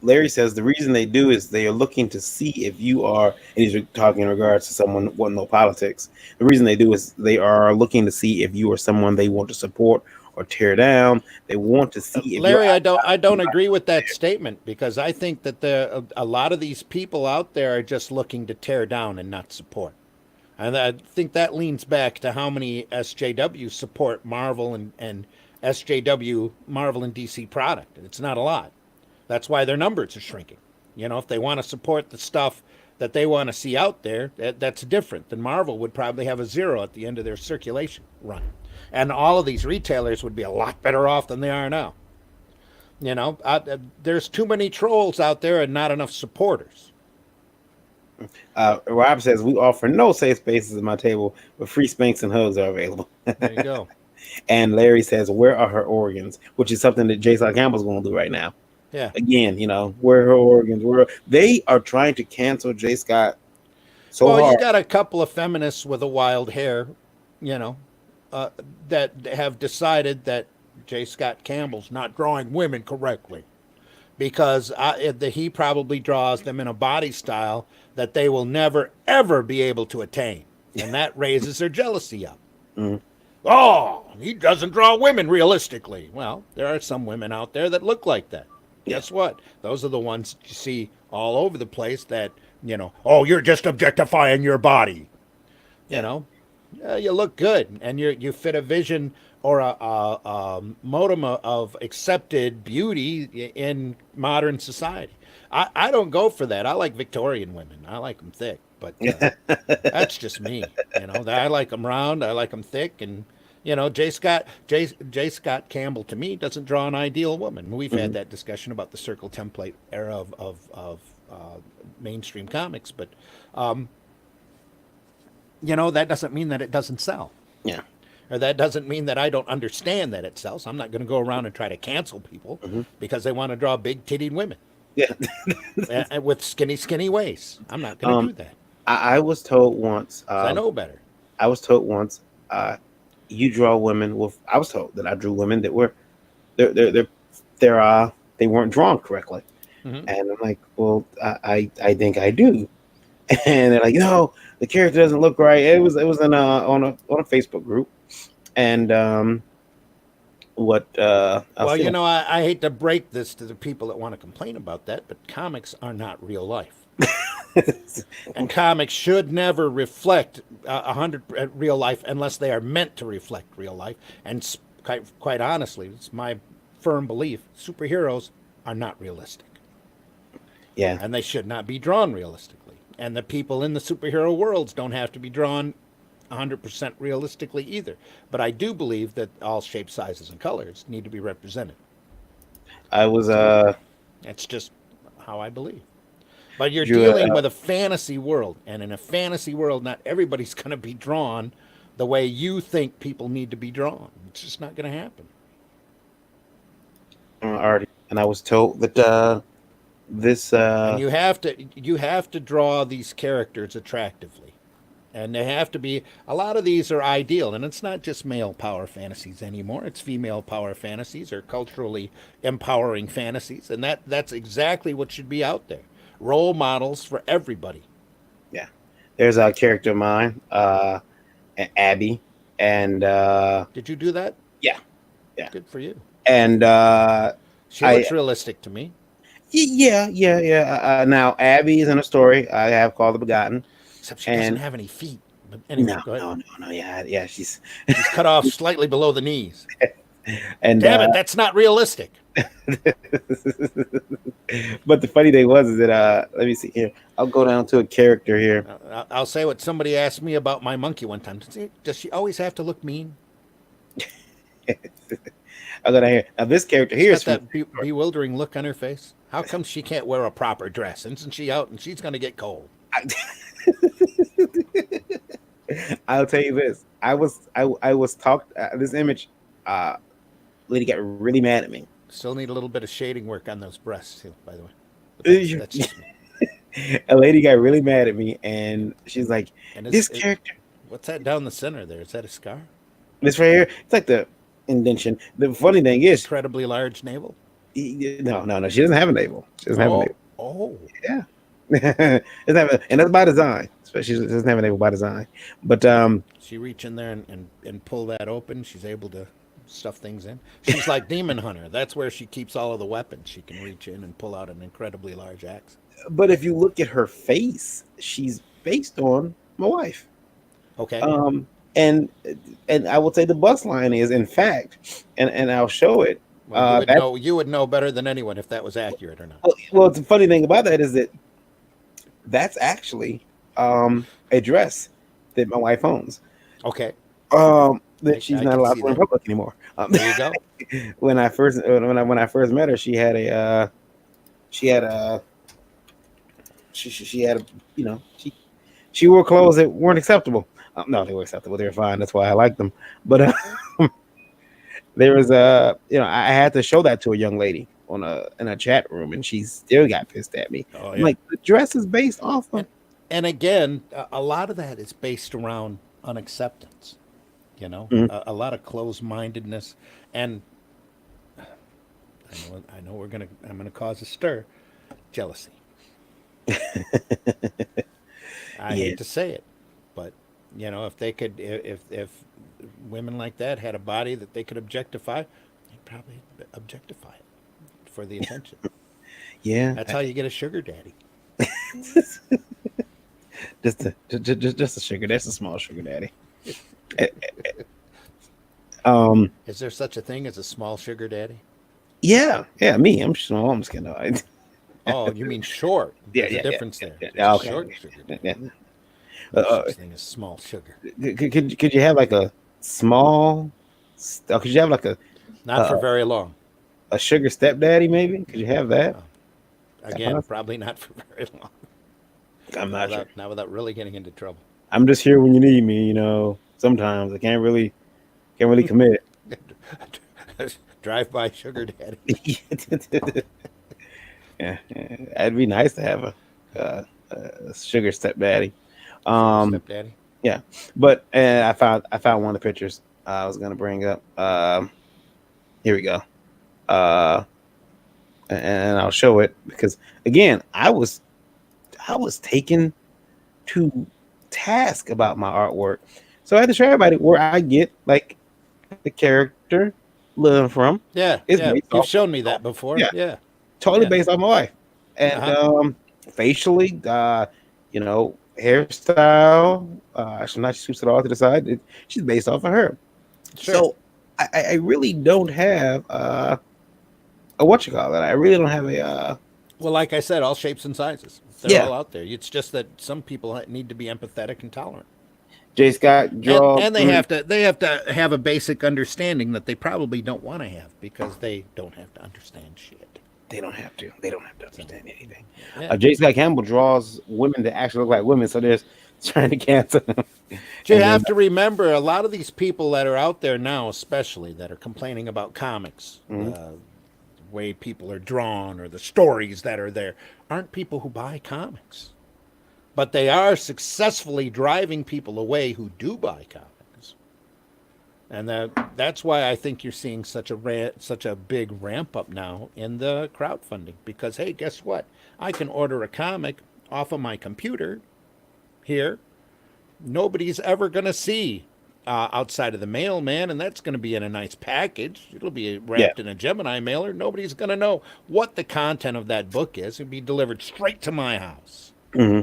A: Larry says the reason they do is they are looking to see if you are, and he's talking in regards to someone who won't know politics. The reason they do is they are looking to see if you are someone they want to support or tear down. They want to see if you're.
B: Larry, I don't agree with that statement because I think that a lot of these people out there are just looking to tear down and not support. And I think that leans back to how many SJW support Marvel and SJW Marvel and DC product. It's not a lot. That's why their numbers are shrinking. You know, if they want to support the stuff that they want to see out there, that's different than Marvel would probably have a zero at the end of their circulation run. And all of these retailers would be a lot better off than they are now. You know, there's too many trolls out there and not enough supporters.
A: Rob says we offer no safe spaces at my table, but free spanks and hugs are available.
B: There you go.
A: And Larry says, "Where are her organs?" Which is something that Jason Campbell's going to do right now.
B: Yeah.
A: Again, where are her organs? Where they are trying to cancel J. Scott so
B: Well, you
A: hard.
B: got a couple of feminists with a wild hair, you know, that have decided that J. Scott Campbell's not drawing women correctly because he probably draws them in a body style that they will never, ever be able to attain. And that raises their jealousy up.
A: Mm.
B: Oh, he doesn't draw women realistically. Well, there are some women out there that look like that.
A: Yeah.
B: Guess what? Those are the ones that you see all over the place that, oh, you're just objectifying your body. You know, you look good and you fit a vision or a modem of accepted beauty in modern society. I don't go for that. I like Victorian women. I like them thick, but that's just me. I like them round. I like them thick, and J. Scott Campbell to me doesn't draw an ideal woman. We've had that discussion about the circle template era of mainstream comics, but that doesn't mean that it doesn't sell.
A: Yeah.
B: Or that doesn't mean that I don't understand that it sells. I'm not going to go around and try to cancel people because they want to draw big tittied women.
A: Yeah.
B: With skinny waists. I'm not going to do that.
A: I was told once.
B: I know better.
A: I was told once. You draw women with. I was told that I drew women that were, they weren't drawn correctly, and I'm like, well, I think I do, and they're like, no, the character doesn't look right. It was on a Facebook group, and
B: I hate to break this to the people that want to complain about that, but comics are not real life. And comics should never reflect 100% real life unless they are meant to reflect real life. And quite honestly, it's my firm belief, superheroes are not realistic.
A: Yeah.
B: And they should not be drawn realistically. And the people in the superhero worlds don't have to be drawn 100% realistically either. But I do believe that all shapes, sizes, and colors need to be represented. That's just how I believe. But you're dealing with a fantasy world, and in a fantasy world, not everybody's going to be drawn the way you think people need to be drawn. It's just not going to happen.
A: Already, and I was told that this.
B: And you have to draw these characters attractively. And they have to be, a lot of these are ideal, and it's not just male power fantasies anymore. It's female power fantasies or culturally empowering fantasies, and that's exactly what should be out there. Role models for everybody.
A: Yeah. There's a character of mine, Abby, and
B: Did you do that?
A: yeah, yeah,
B: Good for you.
A: and
B: She
A: I
B: looks realistic to me.
A: yeah. Now Abby is in a story I have called The Begotten,
B: Except she doesn't
A: and
B: have any feet. But anyway,
A: no,
B: go ahead.
A: no, yeah, she's
B: She's cut off slightly below the knees.
A: and
B: Damn it, that's not realistic.
A: but the funny thing was is that let me see here. I'll go down to a character here.
B: I'll say what somebody asked me about my monkey one time. Does she always have to look mean?
A: I'll go down here. Now this character here
B: She's
A: is
B: got that bewildering look on her face. How come she can't wear a proper dress? Isn't she out and she's going to get cold?
A: I'll tell you this. I was talked this image. Lady got really mad at me.
B: Still need a little bit of shading work on those breasts, too, by the way. But that's just me.
A: A lady got really mad at me, and she's like,
B: And
A: "This character,
B: what's that down the center there? Is that a scar?
A: this right here, it's like the indention." The funny thing is,
B: Incredibly large navel?
A: no, she doesn't have a navel. She doesn't have a navel.
B: Oh.
A: Yeah, and that's by design. Especially, she doesn't have a navel by design. But
B: She reach in there and pull that open. She's able to stuff things in. She's like Demon Hunter. That's where she keeps all of the weapons. She can reach in and pull out an incredibly large axe.
A: but if you look at her face, she's based on my wife.
B: Okay.
A: And I would say the bus line is, in fact, and I'll show it.
B: Well, you would know better than anyone if that was accurate or not.
A: Well, the funny thing about that is that that's actually a dress that my wife owns.
B: Okay.
A: That she's
B: I
A: not
B: can
A: allowed
B: see
A: to wear in
B: that.
A: public anymore.
B: There you go.
A: When I first met her, she had a she had a she wore clothes that weren't acceptable. No, they were acceptable. They were fine. That's why I liked them. But there was I had to show that to a young lady in a chat room, and she still got pissed at me.
B: Oh,
A: I'm
B: yeah.
A: like, the dress is based off of.
B: And again, a lot of that is based around unacceptance. You know, a lot of closed-mindedness, and I know I'm gonna cause a stir, jealousy. I hate to say it, but if they could, if women like that had a body that they could objectify, they'd probably objectify it for the attention.
A: Yeah,
B: That's how you get a sugar daddy.
A: just a sugar. That's a small sugar daddy.
B: Is there such a thing as a small sugar daddy?
A: Yeah, me. I'm small. I'm skinny.
B: Oh, you mean short? There's a difference there.
A: Yeah, okay.
B: Short sugar daddy.
A: Yeah.
B: No such thing as small sugar.
A: Could you have like a small? Could you have like
B: Not for very long.
A: a sugar stepdaddy? Maybe could you have that?
B: Again, probably not for very long.
A: I'm not sure.
B: Not without really getting into trouble.
A: I'm just here when you need me. Sometimes I can't really commit.
B: Drive-by sugar daddy.
A: Yeah, it'd be nice to have a sugar stepdaddy.
B: Stepdaddy.
A: Yeah, but I found one of the pictures I was gonna bring up. Here we go. And I'll show it because again, I was taken to task about my artwork, so I had to show everybody where I get like the character living from.
B: Yeah, you've shown me that before. Yeah.
A: Totally based on my wife, and facially, hairstyle. Actually, not she sweeps it all to the side. She's based off of her.
B: Sure.
A: So I really don't have a what you call it. I really don't have a.
B: Well, like I said, all shapes and sizes. They're
A: Yeah.
B: all out there. It's just that some people need to be empathetic and tolerant.
A: J. Scott draw,
B: and they have to have a basic understanding that they probably don't want to have because they don't have to understand shit.
A: They don't have to understand anything.
B: Yeah.
A: J. Scott Campbell draws women that actually look like women, so there's trying to cancel them.
B: You have to remember a lot of these people that are out there now, especially that are complaining about comics, the way people are drawn or the stories that are there, aren't people who buy comics. but they are successfully driving people away who do buy comics. And that's why I think you're seeing such a big ramp up now in the crowdfunding, because hey, guess what? I can order a comic off of my computer here. Nobody's ever going to see outside of the mailman, and that's going to be in a nice package. It'll be
A: Yeah.
B: wrapped in a Gemini mailer. Nobody's going to know what the content of that book is. It'll be delivered straight to my house.
A: Hmm.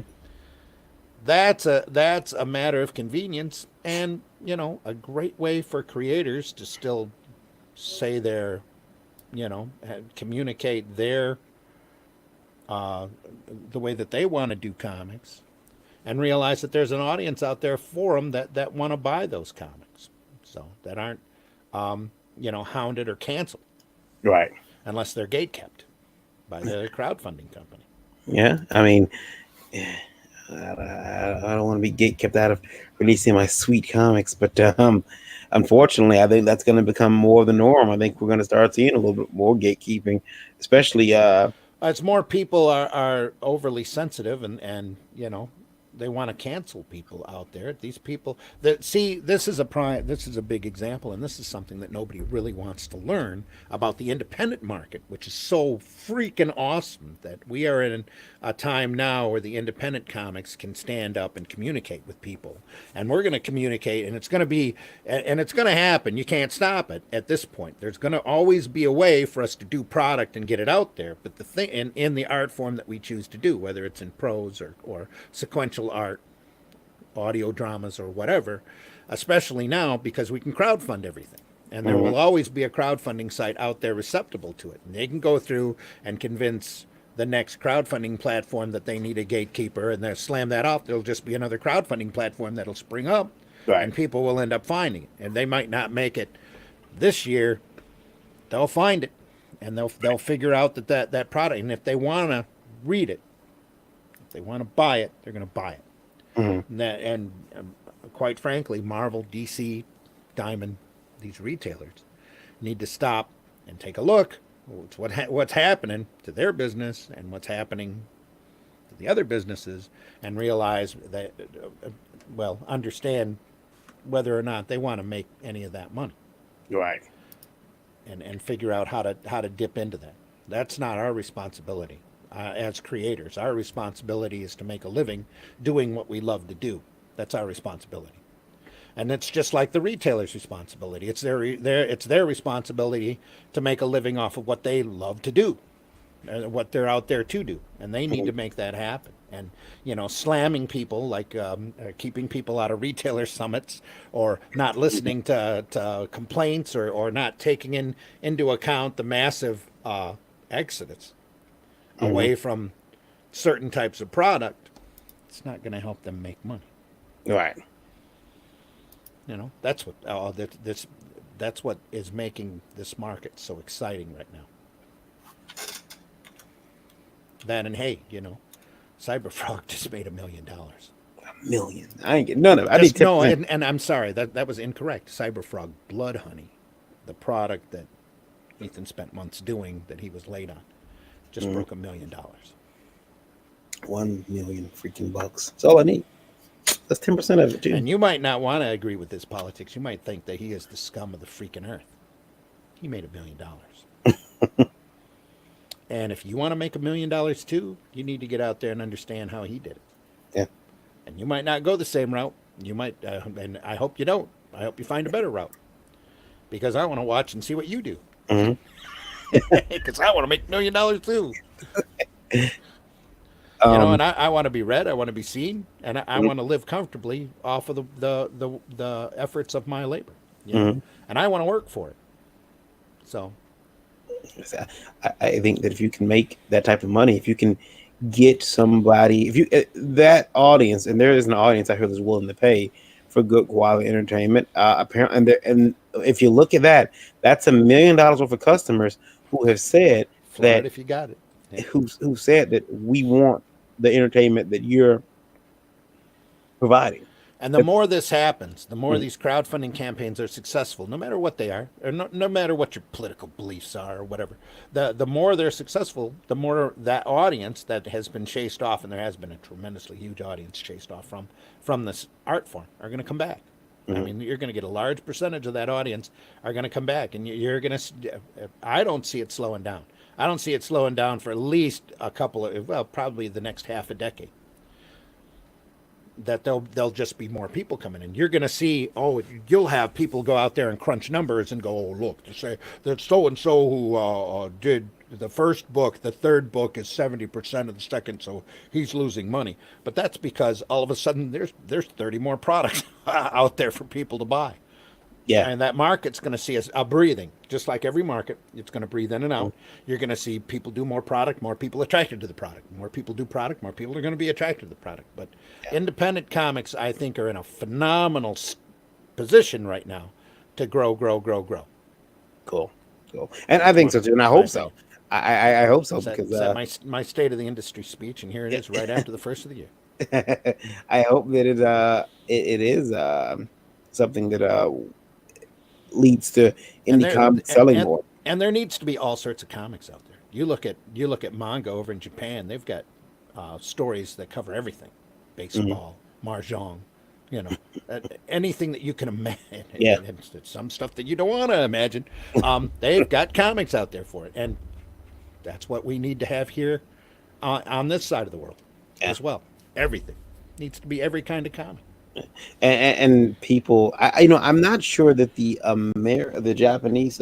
B: That's a matter of convenience, and a great way for creators to still say their, communicate their the way that they want to do comics, and realize that there's an audience out there for them that want to buy those comics, so that aren't hounded or canceled
A: Right.
B: unless they're gate kept by the crowdfunding company.
A: Yeah. I mean, I don't want to be gate kept out of releasing my sweet comics, but unfortunately, I think that's going to become more the norm. I think we're going to start seeing a little bit more gatekeeping, especially.
B: It's more people are overly sensitive, and they want to cancel people out there. These people that see this is a big example, and this is something that nobody really wants to learn about the independent market, which is so freaking awesome that we are in a time now where the independent comics can stand up and communicate with people, and we're going to communicate, and it's going to be, and it's going to happen. You can't stop it at this point. There's going to always be a way for us to do product and get it out there, but the thing in the art form that we choose to do, whether it's in prose or sequential art, audio dramas, or whatever, especially now because we can crowdfund everything. And there will always be a crowdfunding site out there receptible to it. And they can go through and convince the next crowdfunding platform that they need a gatekeeper, and they'll slam that off. There'll just be another crowdfunding platform that'll spring up,
A: Right.
B: and people will end up finding it. And they might not make it this year. They'll find it, and they'll figure out that product. And if they want to read it, if they want to buy it, they're going to buy it. And quite frankly, Marvel, DC, Diamond, these retailers need to stop and take a look at what's happening to their business and what's happening to the other businesses, and realize that, understand whether or not they want to make any of that money,
A: Right.
B: and figure out how to dip into that. That's not our responsibility. As creators, our responsibility is to make a living doing what we love to do. That's our responsibility, and it's just like the retailer's responsibility. It's their responsibility to make a living off of what they love to do, what they're out there to do, and they need to make that happen. And slamming people, like keeping people out of retailer summits, or not listening to complaints, or not taking into account the massive exodus away from certain types of product, it's not going to help them make money.
A: Right.
B: That's what that's what is making this market so exciting right now. That, and hey, Cyberfrog just made $1 million.
A: $1 million. I ain't getting none of it. I need 10%.
B: No, and I'm sorry, that was incorrect. Cyberfrog Blood Honey, the product that Ethan spent months doing, that he was late on, just broke $1 million.
A: 1 million freaking bucks. That's all I need. That's 10% of it too.
B: And you might not want to agree with his politics. You might think that he is the scum of the freaking earth. He made $1 million. And if you want to make $1 million too, you need to get out there and understand how he did it.
A: Yeah.
B: And you might not go the same route. You might, and I hope you don't. I hope you find a better route, because I want to watch and see what you do. Because I want to make $1 million too. And I want to be read. I want to be seen, and I want to live comfortably off of the efforts of my labor. And I want to work for it. So,
A: I think that if you can make that type of money, if you can get somebody, if you that audience, and there is an audience out here that's willing to pay for good quality entertainment. Apparently, and if you look at that, that's $1 million worth of customers who have said that,
B: if you got it,
A: who said that we want the entertainment that you're providing.
B: And the more this happens, the more these crowdfunding campaigns are successful, no matter what they are, or no matter what your political beliefs are or whatever. The more they're successful, the more that audience that has been chased off, and there has been a tremendously huge audience chased off from this art form, are going to come back. I mean, you're going to get a large percentage of that audience are going to come back, and you're going to. I don't see it slowing down. I don't see it slowing down for at least a couple of, well, probably the next half a decade. That there'll just be more people coming in. You're going to see, you'll have people go out there and crunch numbers and go, oh, look, to say that so and so who did the first book, the third book is 70% of the second, so he's losing money. But that's because all of a sudden there's 30 more products out there for people to buy.
A: Yeah.
B: And that market's going to see a breathing, just like every market. It's going to breathe in and out. You're going to see people do more product, more people attracted to the product. More people do product, more people are going to be attracted to the product. But independent comics, I think, are in a phenomenal position right now to grow.
A: Cool. And I think so too, and I hope so. I hope so, because
B: that's my state of the industry speech, and here it is, right after the first of the year.
A: I hope that it is something that leads to indie comics selling more.
B: And there needs to be all sorts of comics out there. You look at manga over in Japan; they've got stories that cover everything: baseball, mahjong, anything that you can imagine.
A: Yeah.
B: And some stuff that you don't want to imagine. They've got comics out there for it, and that's what we need to have here on this side of the world as well. Everything needs to be every kind of comic.
A: And people, I'm not sure that the Japanese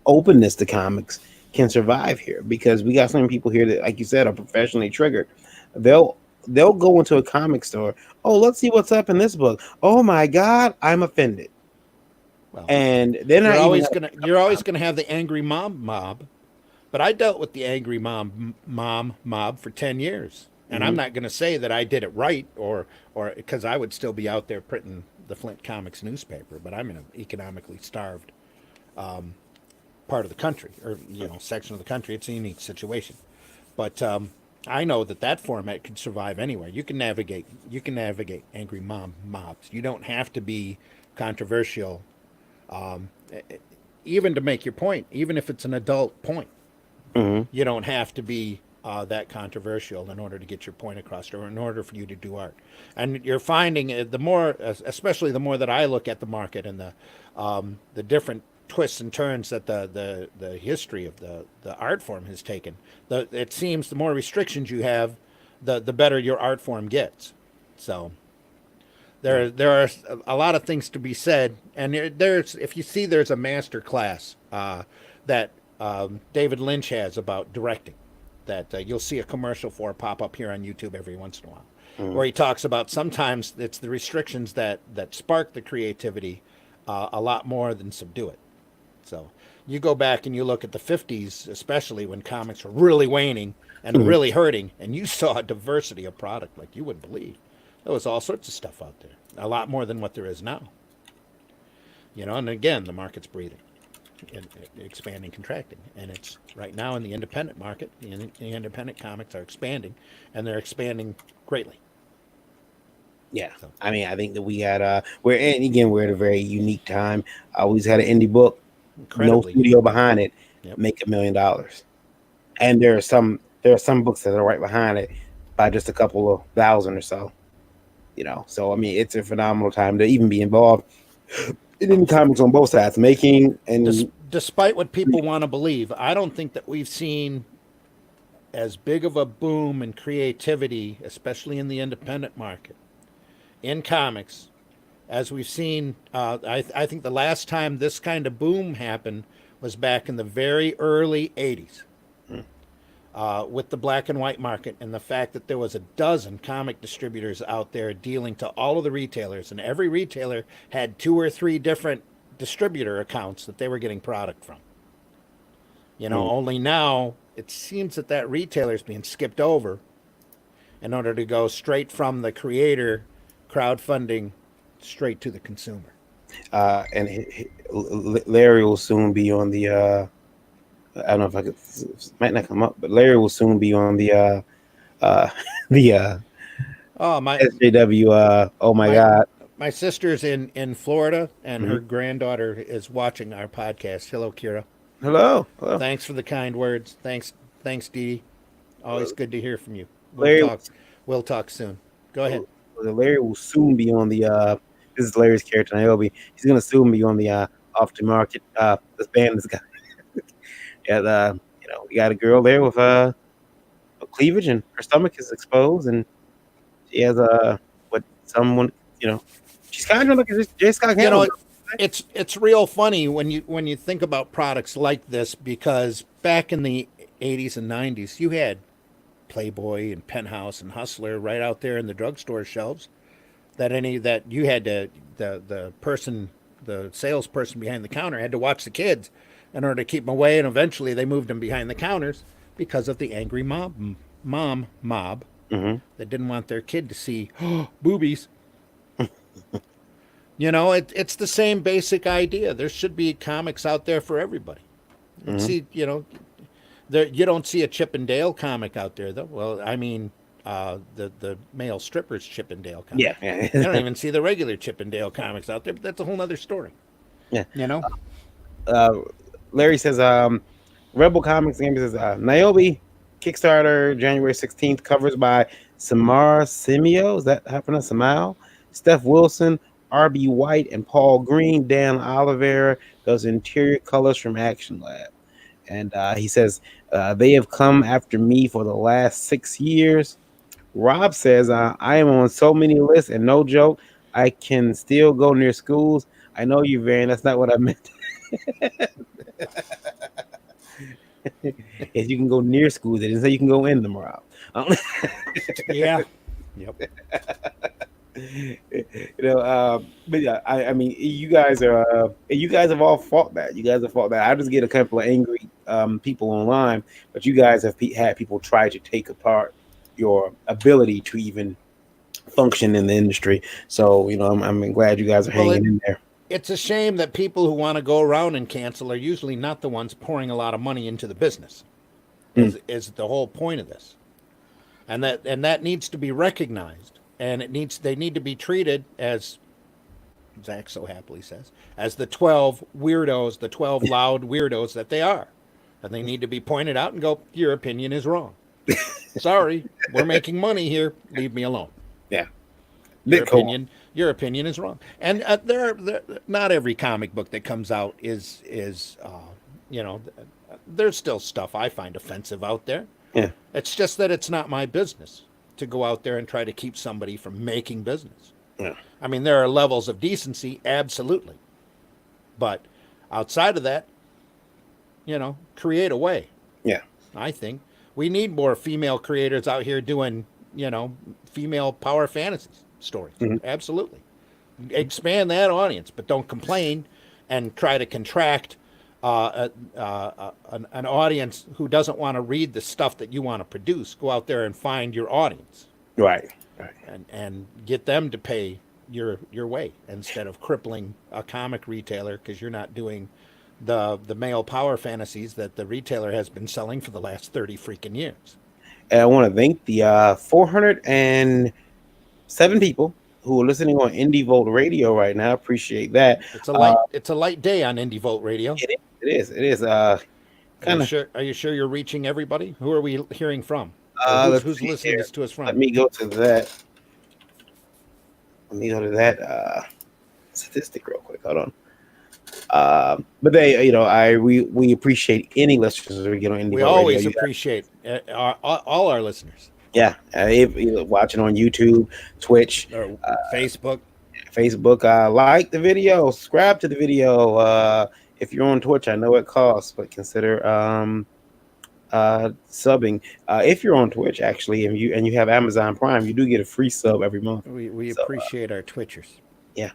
A: openness to comics can survive here, because we got some people here that, like you said, are professionally triggered. They'll go into a comic store. Oh, let's see what's up in this book. Oh my God, I'm offended.
B: Well,
A: and they're not
B: you're always gonna have the angry mob. But I dealt with the angry mom mob for 10 years. And I'm not going to say that I did it right, or because I would still be out there printing the Flint Comics newspaper, but I'm in an economically starved part of the country, or section of the country. It's a unique situation, but I know that format can survive anywhere. You can navigate angry mobs. You don't have to be controversial, even to make your point, even if it's an adult point. You don't have to be that controversial in order to get your point across, or in order for you to do art. And you're finding the more, especially the more that I look at the market and the different twists and turns that the history of the art form has taken. It seems the more restrictions you have, the better your art form gets. So there are a lot of things to be said, and if you see there's a master class that David Lynch has about directing, that you'll see a commercial for pop up here on YouTube every once in a while, where he talks about sometimes it's the restrictions that spark the creativity a lot more than subdue it. So you go back and you look at the 50s, especially when comics were really waning and really hurting, and you saw a diversity of product like you wouldn't believe. There was all sorts of stuff out there, a lot more than what there is now. And again, the market's breathing. Expanding, contracting, and it's right now in the independent market. The independent comics are expanding, and they're expanding greatly.
A: Yeah, so. I mean, I think that we had we're at a very unique time. We just had an indie book, no studio behind it, make $1 million, and there are some books that are right behind it by just a couple of thousand or so. So I mean, it's a phenomenal time to even be involved in comics on both sides, making and.
B: Despite what people want to believe, I don't think that we've seen as big of a boom in creativity, especially in the independent market, in comics, as we've seen. I think the last time this kind of boom happened was back in the very early 80s with the black and white market, and the fact that there was a dozen comic distributors out there dealing to all of the retailers, and every retailer had 2 or 3 different distributor accounts that they were getting product from. Only now it seems that retailer is being skipped over in order to go straight from the creator crowdfunding straight to the consumer.
A: And Larry will soon be on the I don't know if might not come up, but Larry will soon be on the
B: Oh, my
A: SJW. Oh my
B: my
A: God.
B: my sister's in Florida, and
A: Mhm.
B: her granddaughter is watching our podcast. Hello, Kira.
A: Hello. Hello.
B: Thanks for the kind words. Thanks, Dee Dee. Always good to hear from you. We'll
A: Larry.
B: talk. We'll talk soon. Go ahead.
A: Larry will soon be on the. This is Larry's character, Niobe. He's gonna soon be on the off the market. This band is got. Yeah, we got a girl there with cleavage, and her stomach is exposed, and she has what someone she's kind of like a J. Scott
B: You
A: Campbell
B: know,
A: girl.
B: it's real funny when you think about products like this, because back in the 80s and 90s, you had Playboy and Penthouse and Hustler right out there in the drugstore shelves. That you had to the salesperson behind the counter had to watch the kids in order to keep them away, and eventually they moved them behind the counters because of the angry mom mob
A: Hmm.
B: that didn't want their kid to see boobies. It's the same basic idea. There should be comics out there for everybody.
A: Hmm.
B: See, you don't see a Chip and Dale comic out there, though. Well, I mean, the male strippers Chip and Dale comic.
A: Yeah,
B: You don't
A: yeah,
B: even see the regular Chip and Dale comics out there, but that's a whole other story.
A: yeah.
B: You know?
A: Uh, Larry says, Rebel Comics game says, Niobe Kickstarter January 16th, covers by Samar Simeo. Is that how pronounced Samao? Steph Wilson, RB White, and Paul Green. Dan Oliveira does interior colors from Action Lab. And he says, they have come after me for the last 6 years. Rob says, I am on so many lists, and no joke, I can still go near schools. I know you, Varian. That's not what I meant. If you can go near schools, they didn't say you can go in them, Rob. Um,
B: Yeah. Yep.
A: but yeah, I mean, you guys have all fought that. You guys have fought that. I just get a couple of angry people online, but you guys have had people try to take apart your ability to even function in the industry. So I'm glad you guys are
B: Well,
A: hanging in there.
B: it's a shame that people who want to go around and cancel are usually not the ones pouring a lot of money into the business.
A: Mm.
B: Is the whole point of this, and that needs to be recognized, and they need to be treated as Zach so happily says, as the 12 weirdos, the 12 loud weirdos that they are. And they need to be pointed out and go, your opinion is wrong. Sorry, we're making money here. Leave me alone.
A: Yeah,
B: Your
A: Bitcoin.
B: opinion is wrong. And not every comic book that comes out is there's still stuff I find offensive out there.
A: Yeah,
B: It's just that it's not my business to go out there and try to keep somebody from making business.
A: yeah,
B: I mean, there are levels of decency, absolutely. But outside of that, create a way.
A: yeah.
B: I think we need more female creators out here doing, female power fantasy stories.
A: Mhm.
B: Absolutely. Expand that audience, but don't complain and try to contract an audience who doesn't want to read the stuff that you want to produce. Go out there and find your audience
A: Right, right.
B: and get them to pay your way instead of crippling a comic retailer because you're not doing the male power fantasies that the retailer has been selling for the last 30 freaking years.
A: And I want to thank the 407 people who are listening on IndieVolt Radio right now. Appreciate that.
B: It's a light day on IndieVolt Radio.
A: It is. It is. It is. Kind of.
B: Are you sure you're reaching everybody? Who are we hearing from?
A: Let's
B: Who's
A: see
B: listening
A: here.
B: to us from?
A: Let me go to that. Let me go to that statistic real quick. Hold on. But we appreciate any listeners we get on IndieVolt
B: We always
A: Radio.
B: appreciate all our listeners.
A: Yeah, if you're watching on YouTube, Twitch,
B: Or Facebook.
A: Facebook, like the video, subscribe to the video. If you're on Twitch, I know it costs, but consider subbing. If you're on Twitch, actually, and you have Amazon Prime, you do get a free sub every month.
B: We
A: So,
B: appreciate our Twitchers.
A: yeah.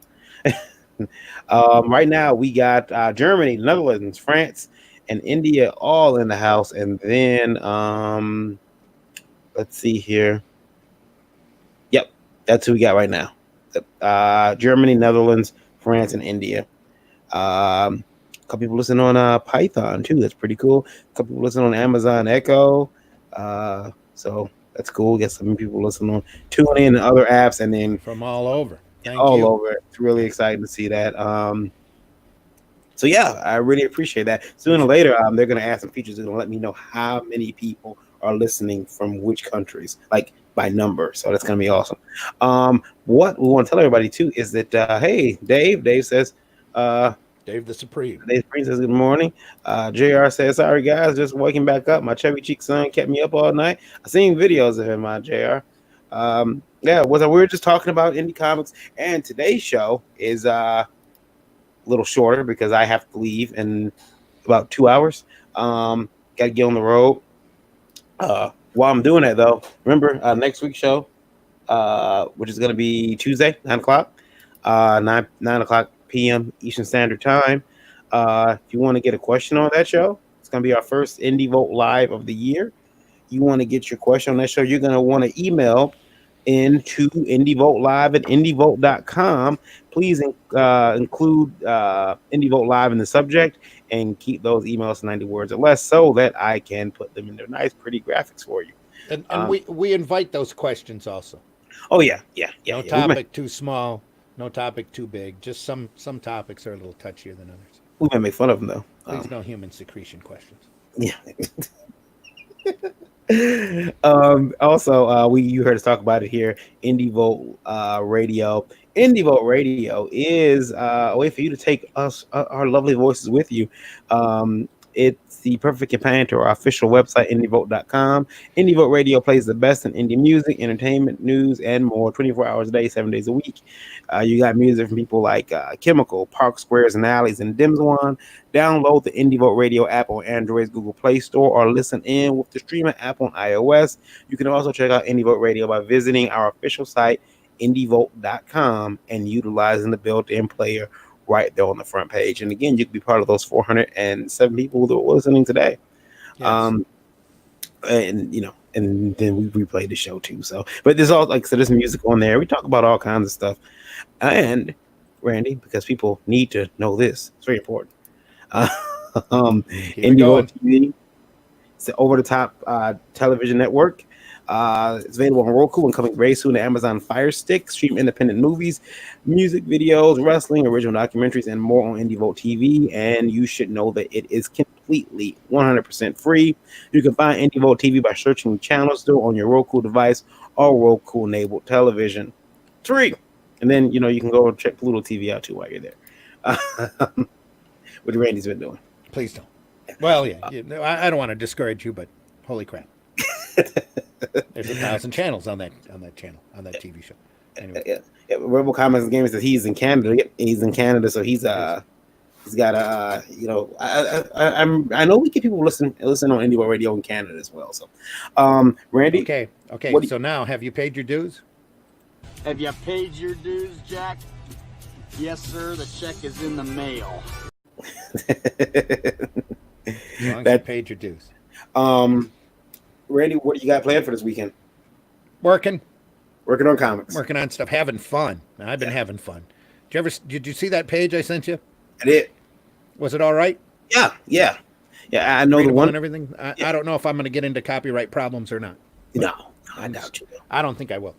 A: Right now we got Germany, Netherlands, France, and India all in the house, and then let's see here. Yep, that's who we got right now. Germany, Netherlands, France, and India. A couple people listen on Python too. That's pretty cool. A couple people listen on Amazon Echo. So That's cool. Get some people listening on tune in and other apps, and then
B: From all over. Thank
A: all
B: you.
A: over. It's really exciting to see that. So yeah, I really appreciate that. Sooner or later, they're gonna add some features. They're gonna let me know how many people are listening from which countries, like by number. So that's gonna be awesome. What we want to tell everybody too is that hey, Dave. Dave says, uh,
B: Dave the Supreme.
A: Dave Springs says good morning. Jr. says sorry guys, just waking back up. My chubby cheek son kept me up all night. I seen videos of him, Jr. Yeah, we were just talking about indie comics, and today's show is little shorter because I have to leave in about 2 hours. Got to get on the road. While I'm doing that, though, remember next week's show, which is going to be Tuesday, 9 o'clock, 9 o'clock p.m. Eastern Standard Time. If you want to get a question on that show, it's going to be our first Indie Vote Live of the year. You want to get your question on that show, you're going to want to email into IndieVoteLive at IndieVote.com. Please include IndieVote Live in the subject and keep those emails to 90 words or less so that I can put them in their nice, pretty graphics for you.
B: And we invite those questions also.
A: Oh, yeah.
B: No topic too small, no topic too big. Just some topics are a little touchier than others.
A: We might make fun of them, though.
B: Please no human secretion questions.
A: Yeah. Also, you heard us talk about it here. IndieVolt Radio. IndieVolt Radio is a way for you to take us, our lovely voices, with you. It's the perfect companion to our official website, IndieVote.com. IndieVolt Radio plays the best in indie music, entertainment, news, and more 24 hours a day, 7 days a week. You got music from people like Chemical, Park Squares and Alleys, and Dimswan. Download the IndieVolt Radio app on Android's Google Play Store or listen in with the streamer app on iOS. You can also check out IndieVolt Radio by visiting our official site, IndieVolt.com, and utilizing the built-in player right there on the front page. And again, you can be part of those 407 people that were listening today. Yes. And then we replay the show too. So, but there's all there's music on there. We talk about all kinds of stuff. And Randy, because people need to know this, it's very important. IndieVolt TV, it's the over-the-top television network. It's available on Roku and coming very soon to Amazon Fire Stick. Stream independent movies, music videos, wrestling, original documentaries, and more on IndieVolt TV. And you should know that it is completely 100% free. You can find IndieVolt TV by searching channels still on your Roku device or Roku-enabled television. It's free. And then, you can go check Pluto TV out too while you're there. What Randy's been doing.
B: Please don't. Well, yeah. I don't want to discourage you, but holy crap. There's 1,000 channels on that channel, on that TV show. Anyway.
A: Yeah. Rebel Comics Gaming says he's in Canada. Yep, he's in Canada, so he's got I know we get people listen on IndieVolt Radio in Canada as well. So, Randy.
B: Okay. So now, have you paid your dues?
D: Have you paid your dues, Jack? Yes, sir. The check is in the mail.
B: As long as you paid your dues.
A: Randy, what do you got planned for this weekend?
B: Working
A: on comics.
B: Working on stuff. Having fun. Now, I've been having fun. Did you see that page I sent you?
A: I did.
B: Was it all right?
A: Yeah. I know the one
B: and everything. I don't know if I'm going to get into copyright problems or not.
A: No, I doubt you will.
B: I don't think I will.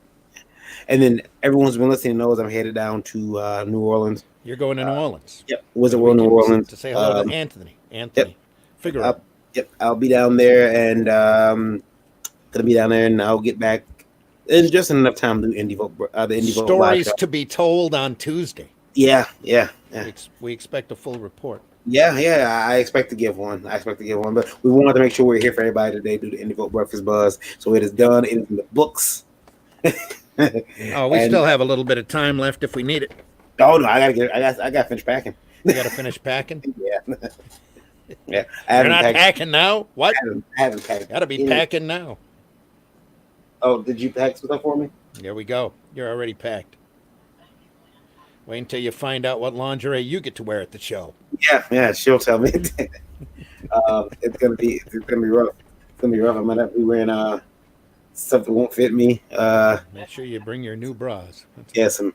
A: And then everyone's been listening knows I'm headed down to New Orleans.
B: You're going to New Orleans.
A: Yep, Wizard World, New Orleans
B: to say hello to Anthony. Figure.
A: Yep, I'll be down there and gonna be down there, and I'll get back in just enough time to do IndieVolt. The IndieVolt
B: stories to be told on Tuesday.
A: Yeah.
B: We expect a full report.
A: Yeah. I expect to give one. But we wanted to make sure we're here for everybody today. Do the IndieVolt Breakfast Buzz, so it is done. It is in the books.
B: We still have a little bit of time left if we need it.
A: Oh no, I gotta finish packing.
B: You gotta finish packing?
A: Yeah.
B: You're not packing now? What?
A: I haven't packed.
B: Gotta be packing now.
A: Oh, did you pack stuff for me?
B: There we go. You're already packed. Wait until you find out what lingerie you get to wear at the show.
A: Yeah, she'll tell me. It's gonna be rough. It's gonna be rough. I'm gonna have to be wearing stuff that won't fit me.
B: Make sure you bring your new bras.
A: Some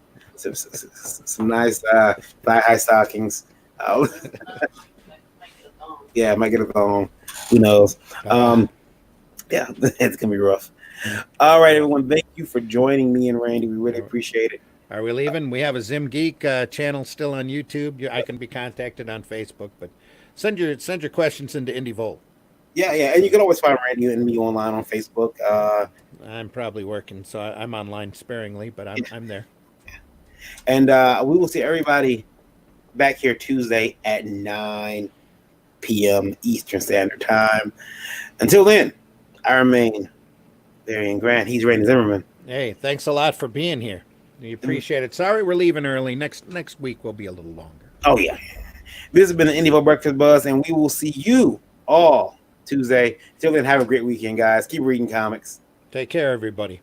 A: nice thigh-high stockings. Yeah, I might get a thong. Who knows? Yeah, it's gonna be rough. All right, everyone. Thank you for joining me and Randy. We really appreciate it.
B: Are we leaving? We have a Zim Geek channel still on YouTube. I can be contacted on Facebook, but send your questions into IndieVolt.
A: Yeah, yeah. And you can always find Randy and me online on Facebook.
B: I'm probably working, so I'm online sparingly, but I'm there.
A: And we will see everybody back here Tuesday at 9 p.m. Eastern Standard Time. Until then, I remain Darian Grant. He's Randy Zimmerman.
B: Hey, thanks a lot for being here. We appreciate it. Sorry we're leaving early. Next week will be a little longer.
A: Oh, yeah. This has been the IndieVolt Breakfast Buzz, and we will see you all Tuesday. Until then, have a great weekend, guys. Keep reading comics.
B: Take care, everybody.